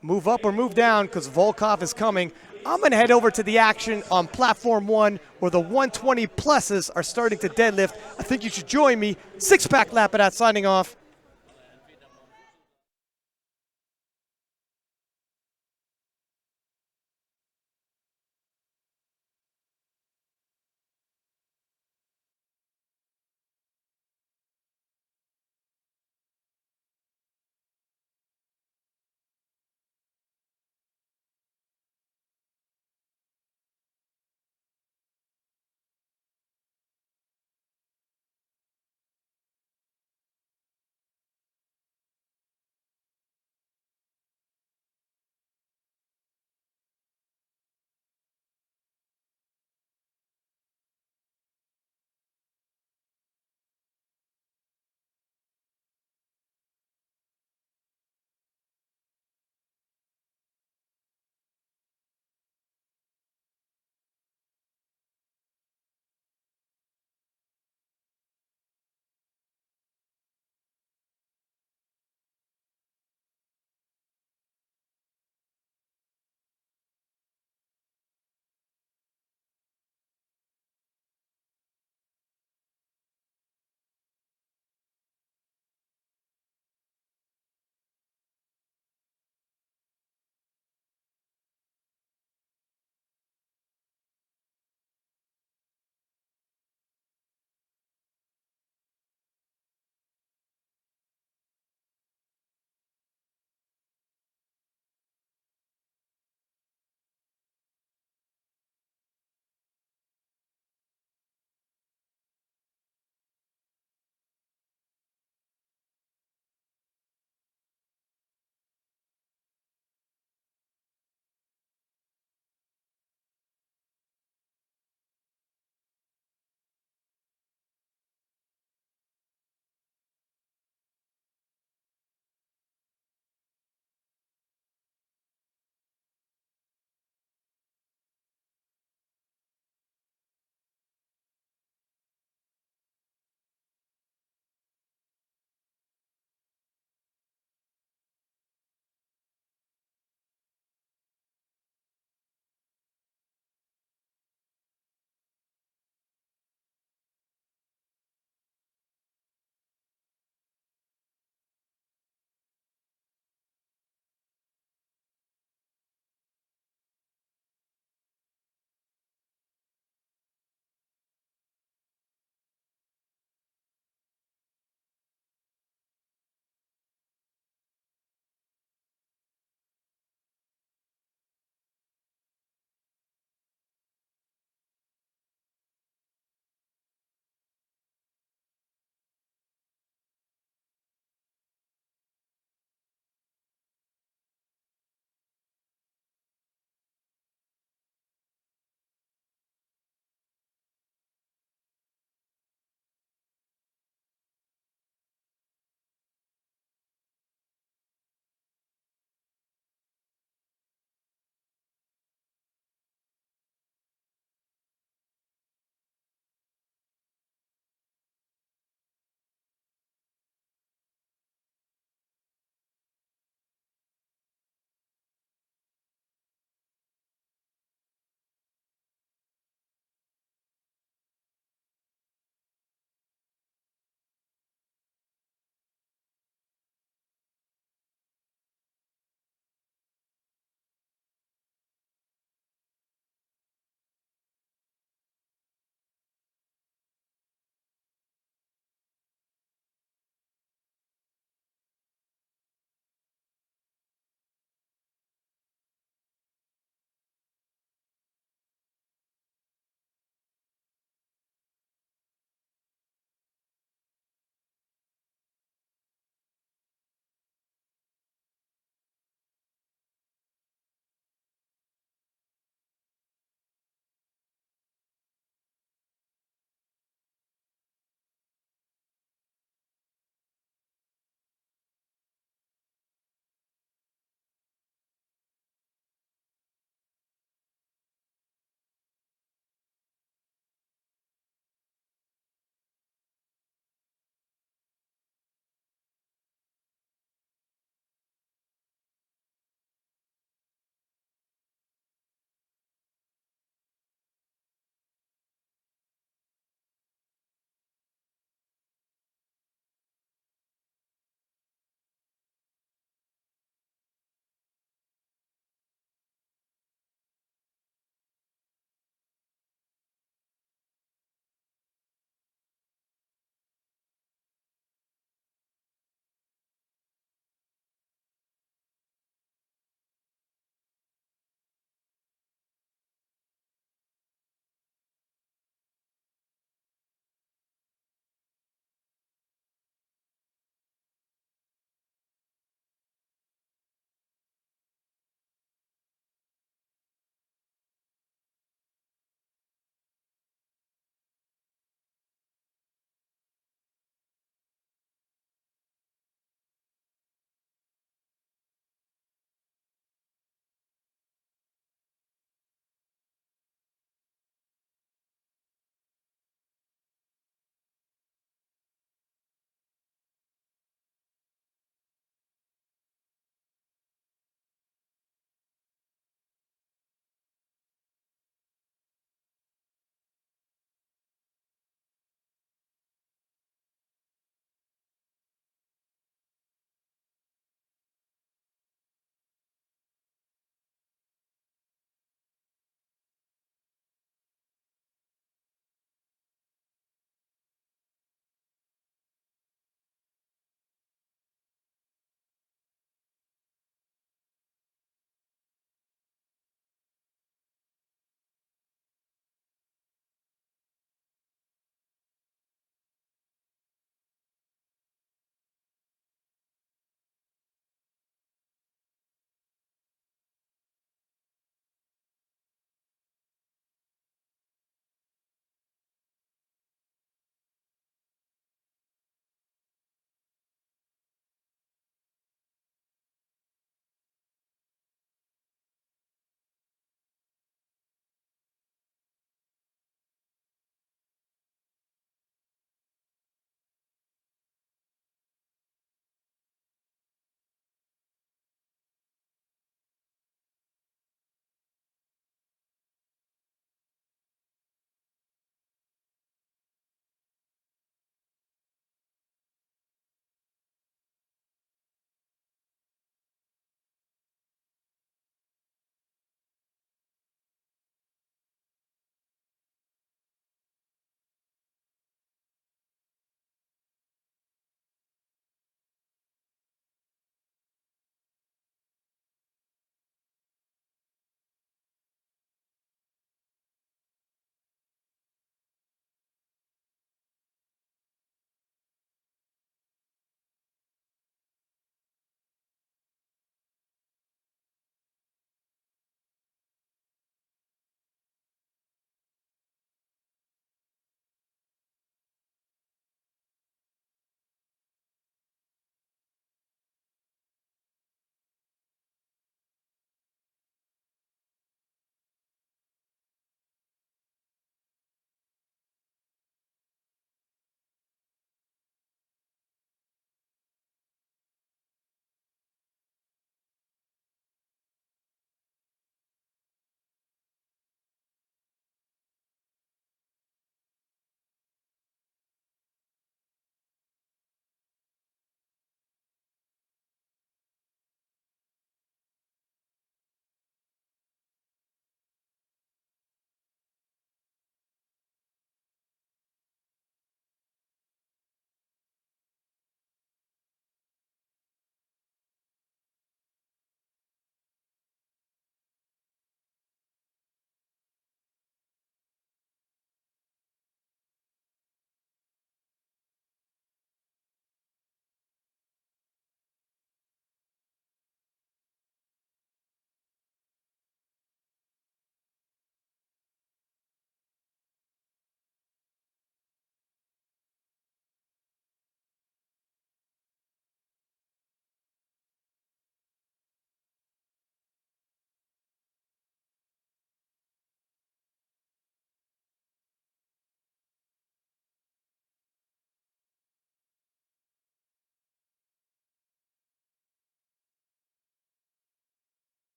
Move up or move down, because Volkov is coming. I'm going to head over to the action on Platform 1, where the 120 pluses are starting to deadlift. I think you should join me. Six-pack Lapidat signing off.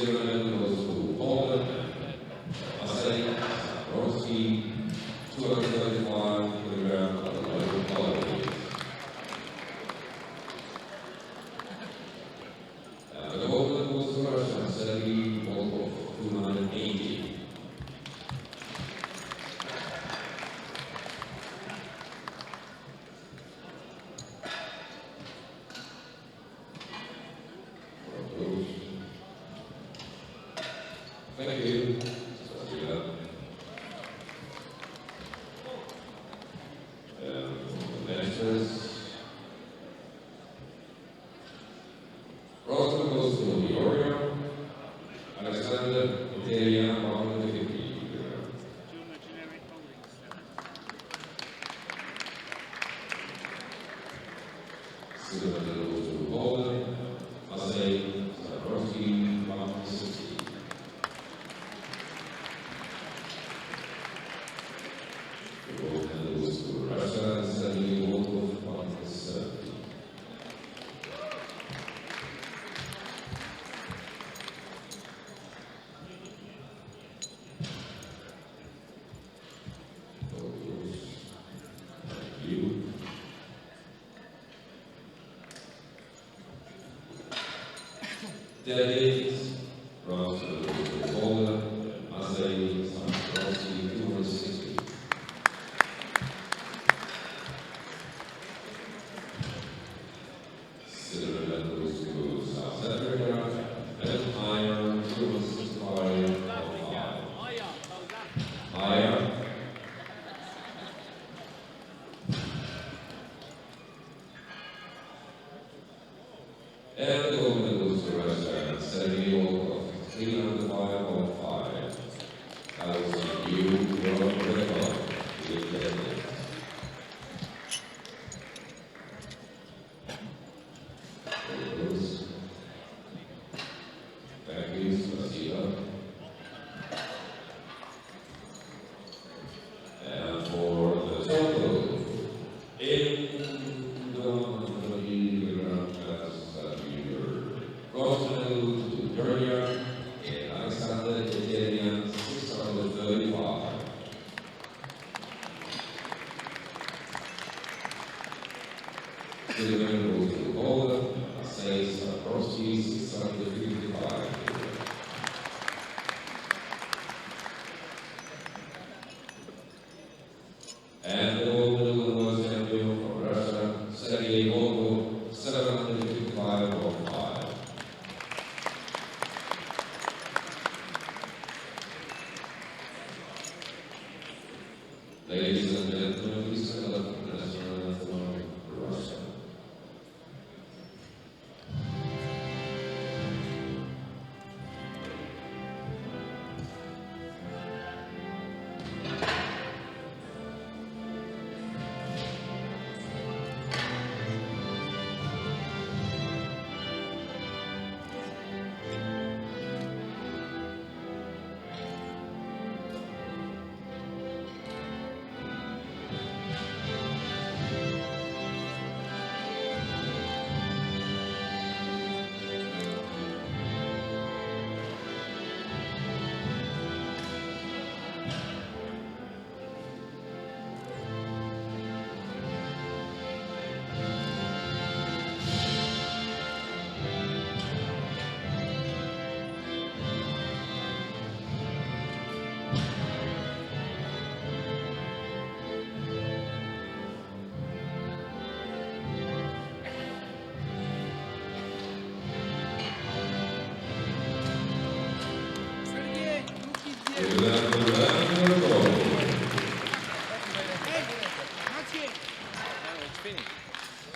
silver medal goes to Poland, Masej Zaborski, 235 kilograms at the local quality. And the gold medal goes to Russia, Sergei Volkov, 280. Thank you. Next is Rosman goes to the Oreo. Alexander Italia, 150. Silver medal goes to Poland. Masej Zaborski, 160. The gold medal goes to Russia, Sergei Volkov, 170. Thank you. Deadlift, bronze medal goes to Poland, Masej Zaborski, 260. Silver medal goes to South Africa, and iron, 265. Higher. And the gold medal goes to Russia, Sergei Volkov, 305.5. That was a new world record in deadlift. Thank you, Spasiba. And for the total, in the kilogram class that we were bronze medal to Georgia, and Alexander Italia, 635. Silver medal goes to Poland, Masej Zaborski, 655. And the gold medal was champion from Russia, Sergei Volkov, 755.5. Ladies and gentlemen, please stand up for the national anthem of Russia.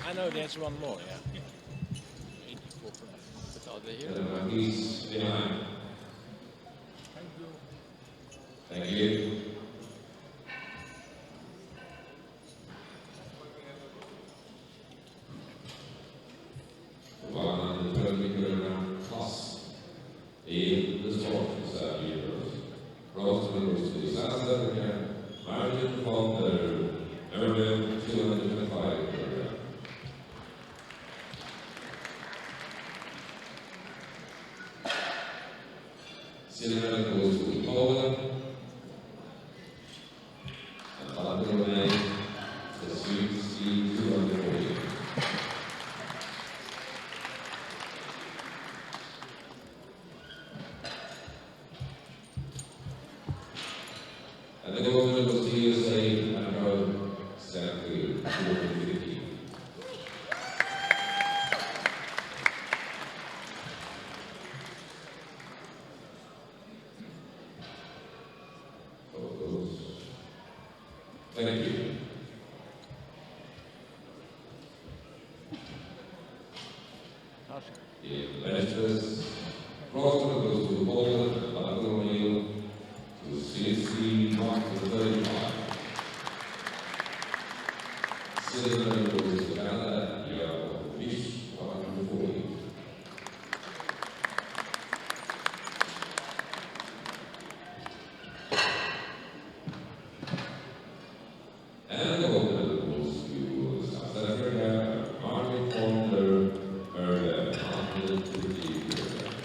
I know there's one more, yeah. 84 but are they here? He's behind. Thank you. The 130 kilogram plus in the sport is euros. Bronze medal goes to South Africa, Martin von der Erwin, 225 kilogram. Silver goes to Poland. And Bartolome, the Swedes, 240. And the gold medal goes to USA, Andrew, exactly 250. Thank you. In Leicesters, Rosner goes to Poland, and Bartolomeo to CSC, mark to 35. Silver goes to Canada, Iago Fish, 140. And the gold medal goes to South Africa, Martin Fonder, earned 150 kilograms.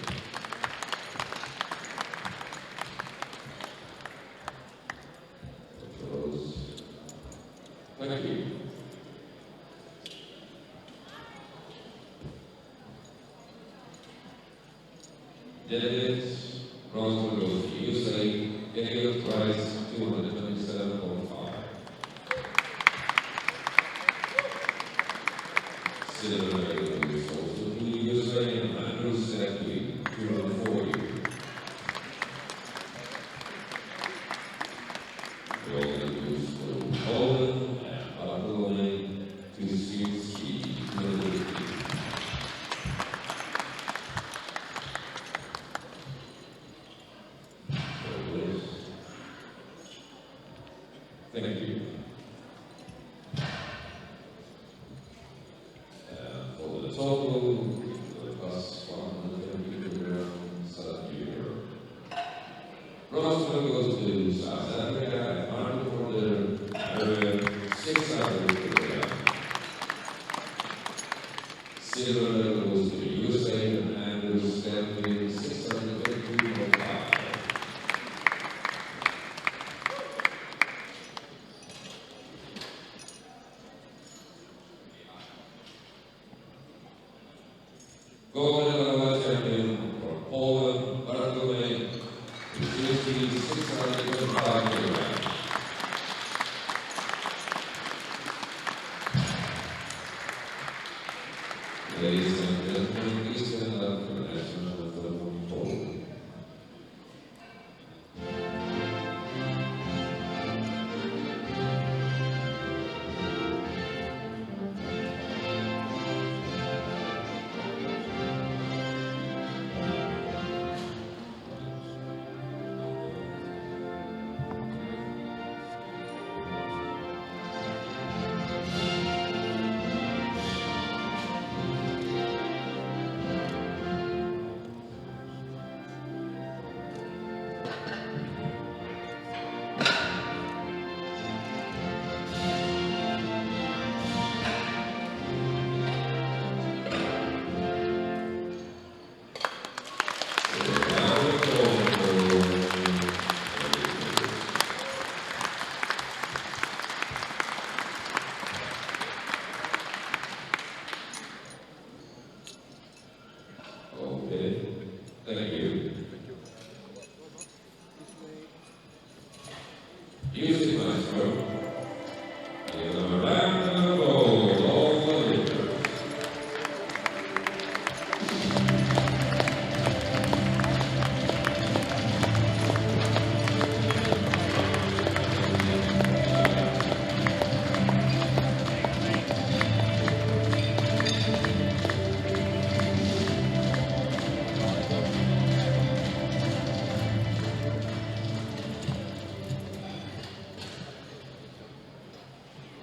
Thank you. Deadlift, bronze medal goes to USA, deadlift price 227.5. Silver medal goes also to USA and Andrew Stackley, 240. Gold medal goes to Poland and Bartolome to CSC, 250. Thank you. For the total, plus 130 kilograms, South Junior. Bronze medal goes to South Africa and Martin Fonder, 600 kilograms. Silver medal goes to the USA and Andrew Stanley, 632.5. Gold medal world champion for Poland, Bartolome, to 625 kilograms. Ladies and gentlemen, please stand up for the national anthem of Poland. Thank you. Music maestro. Give them a round of applause, all the leaders.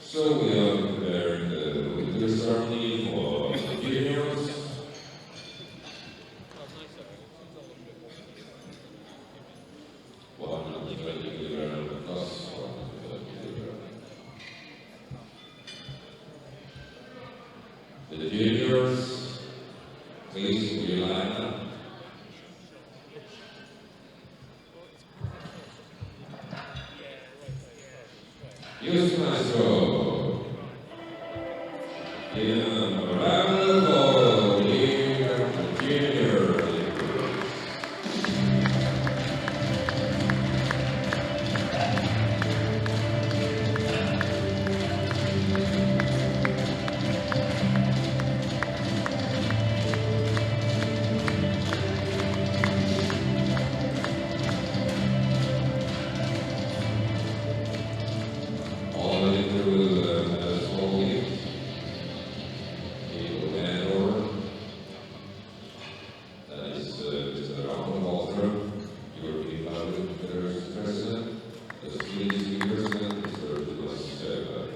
So we are preparing the winter ceremony for the juniors. The juniors, please will you line up? Dr. Walter, European Powerlifting Federation President, the Swedish President, Mr. Lewis Söderberg.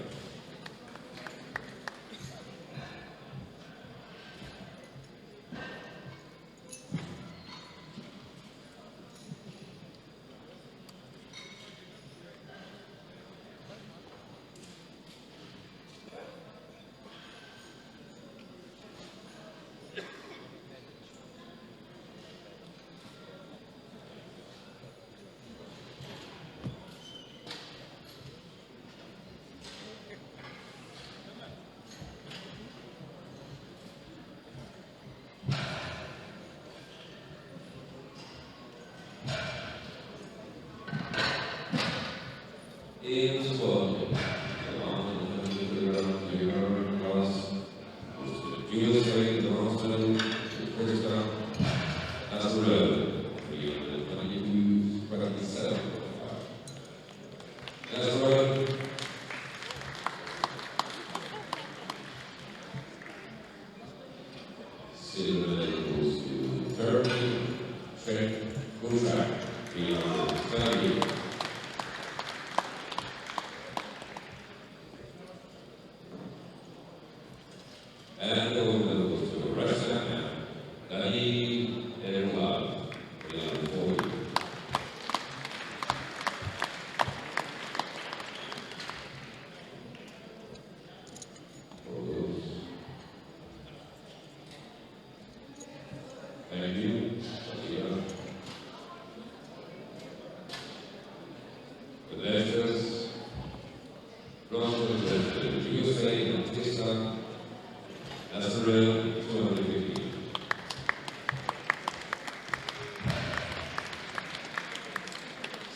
In squad, USA, the Hospital, Kyrgyzstan, as well, the 22-27. As well, silver goes to Turkey, Czech, Kushak, 370. And the gold goes to Russia and Dani Erulov, 340. Thank you. The Letters, the USA and Pakistan, Israel, 250.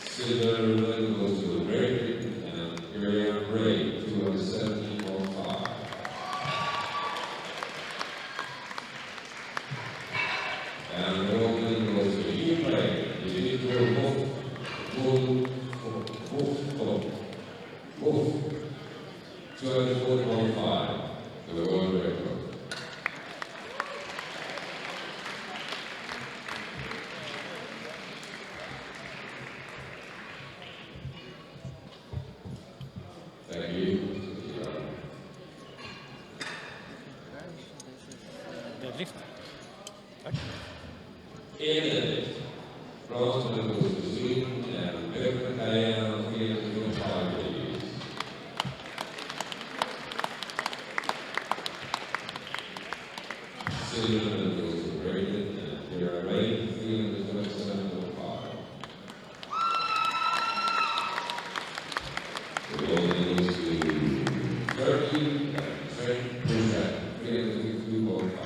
Silver goes to Great Britain and Area Ray, 270.5. And the gold goes to Ukraine, individual both, 240.5 to the world record. Thank you. Deadlift. Tack. Deadlift. Bronze goes to Sweden and Belgium, Diana, 325 kgs. Silver goes to Great Britain and Area Ray, 327.5. The gold goes to Turkey and Czech, Kushak, 352.5.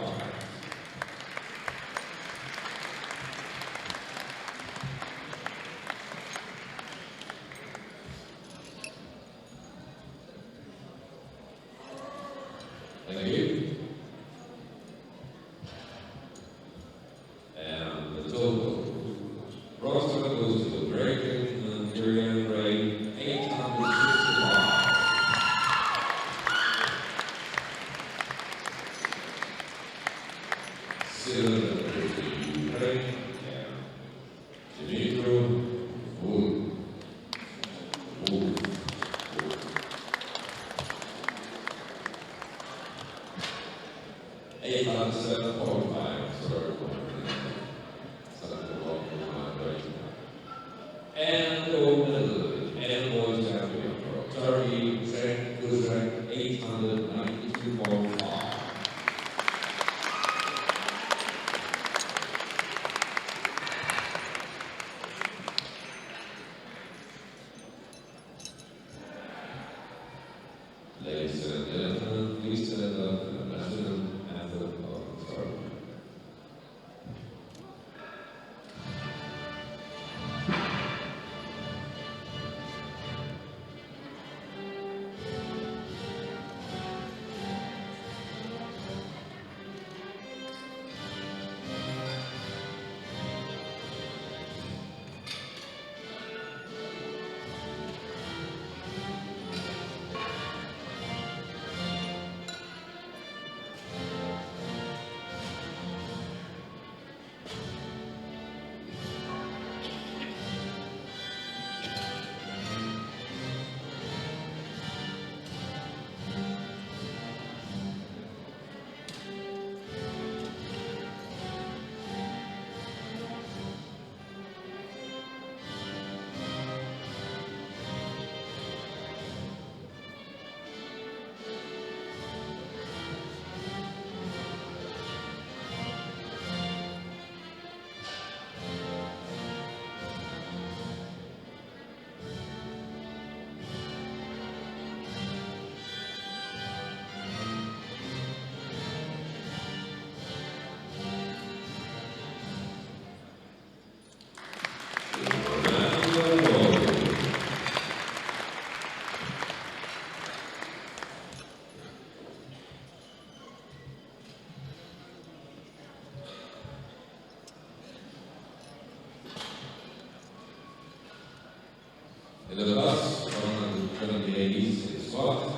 In the bus, 128 squat.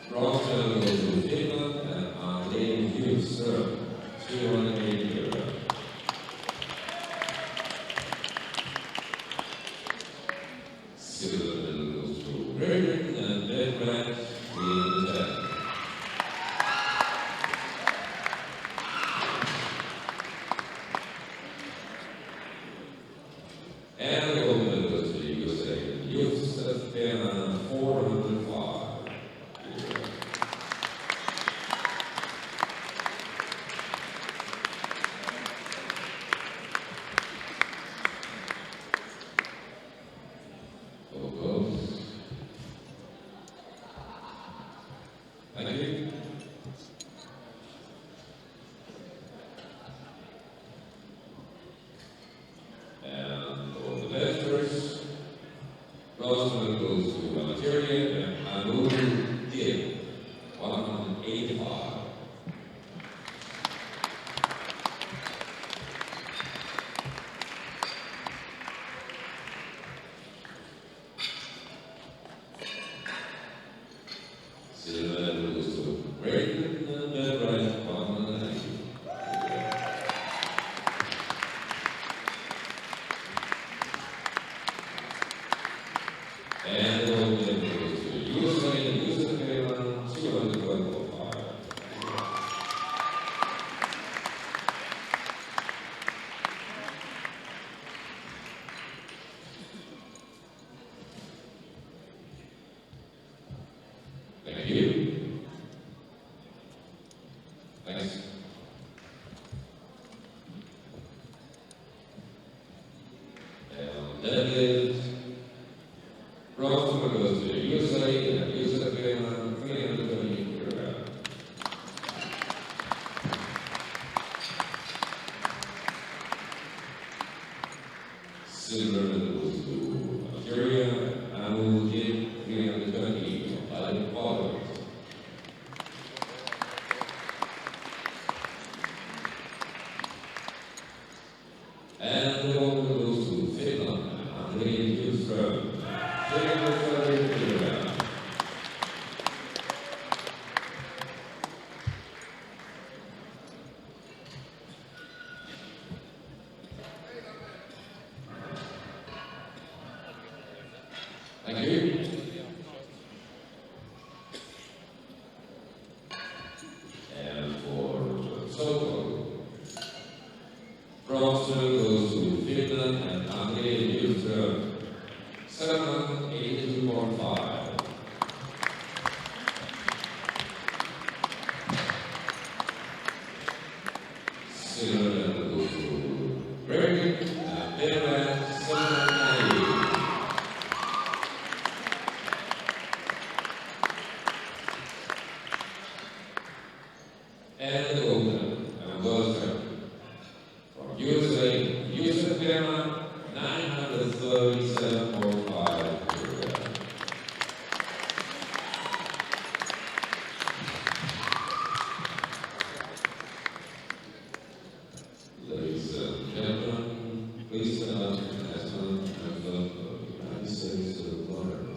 Bronze medal goes to Finland and Andrei Hughes, 280 kilograms. Silver medal goes to Britain and Deadlift, 310. And the gold medal goes to the USA, Josef Bena, 405. All goes. Thank you. And all the lifters. Bronze medal goes to Algeria and Anu Dib, 185. Silver medal goes to Britain and Deadlift, 190. And the gold medal goes to the USA, Josef Bena, 225. Thank you. Thanks. And deadlift. Bronze medal goes to the USA and Josef Bena, 320 kilograms. Silver medal goes to Algeria and Anu Dib, 320 light followers. And the gold medal goes to Finland and Andrei Hughes, 330 kilograms. Thank you. And for Soto, bronze medal goes to Finland and Andrei Hughes, 782.5. Silver medal goes to Britain and Deadlift, 790. And the gold medal and goes from USA, Josef Bena, 937.5 kilograms. Ladies and gentlemen, please stand up as an anthem of the United States of America.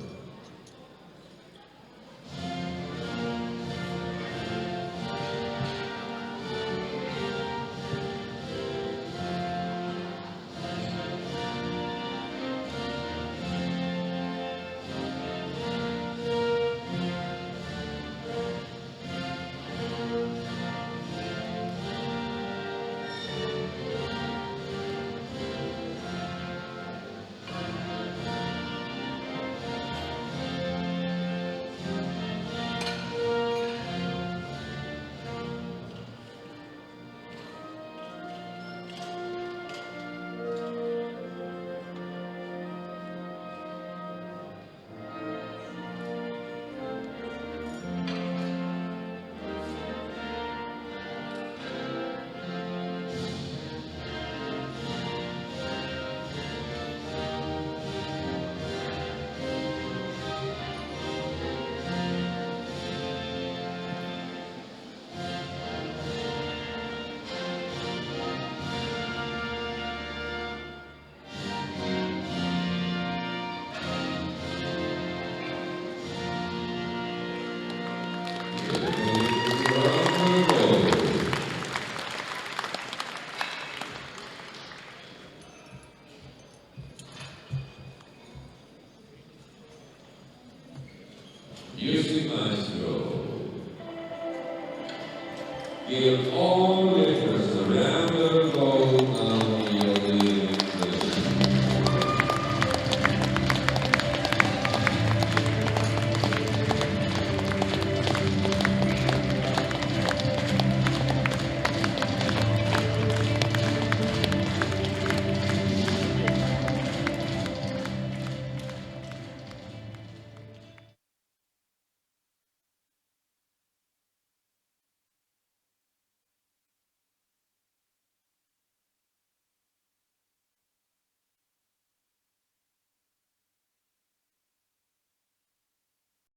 Music Maestro. Give all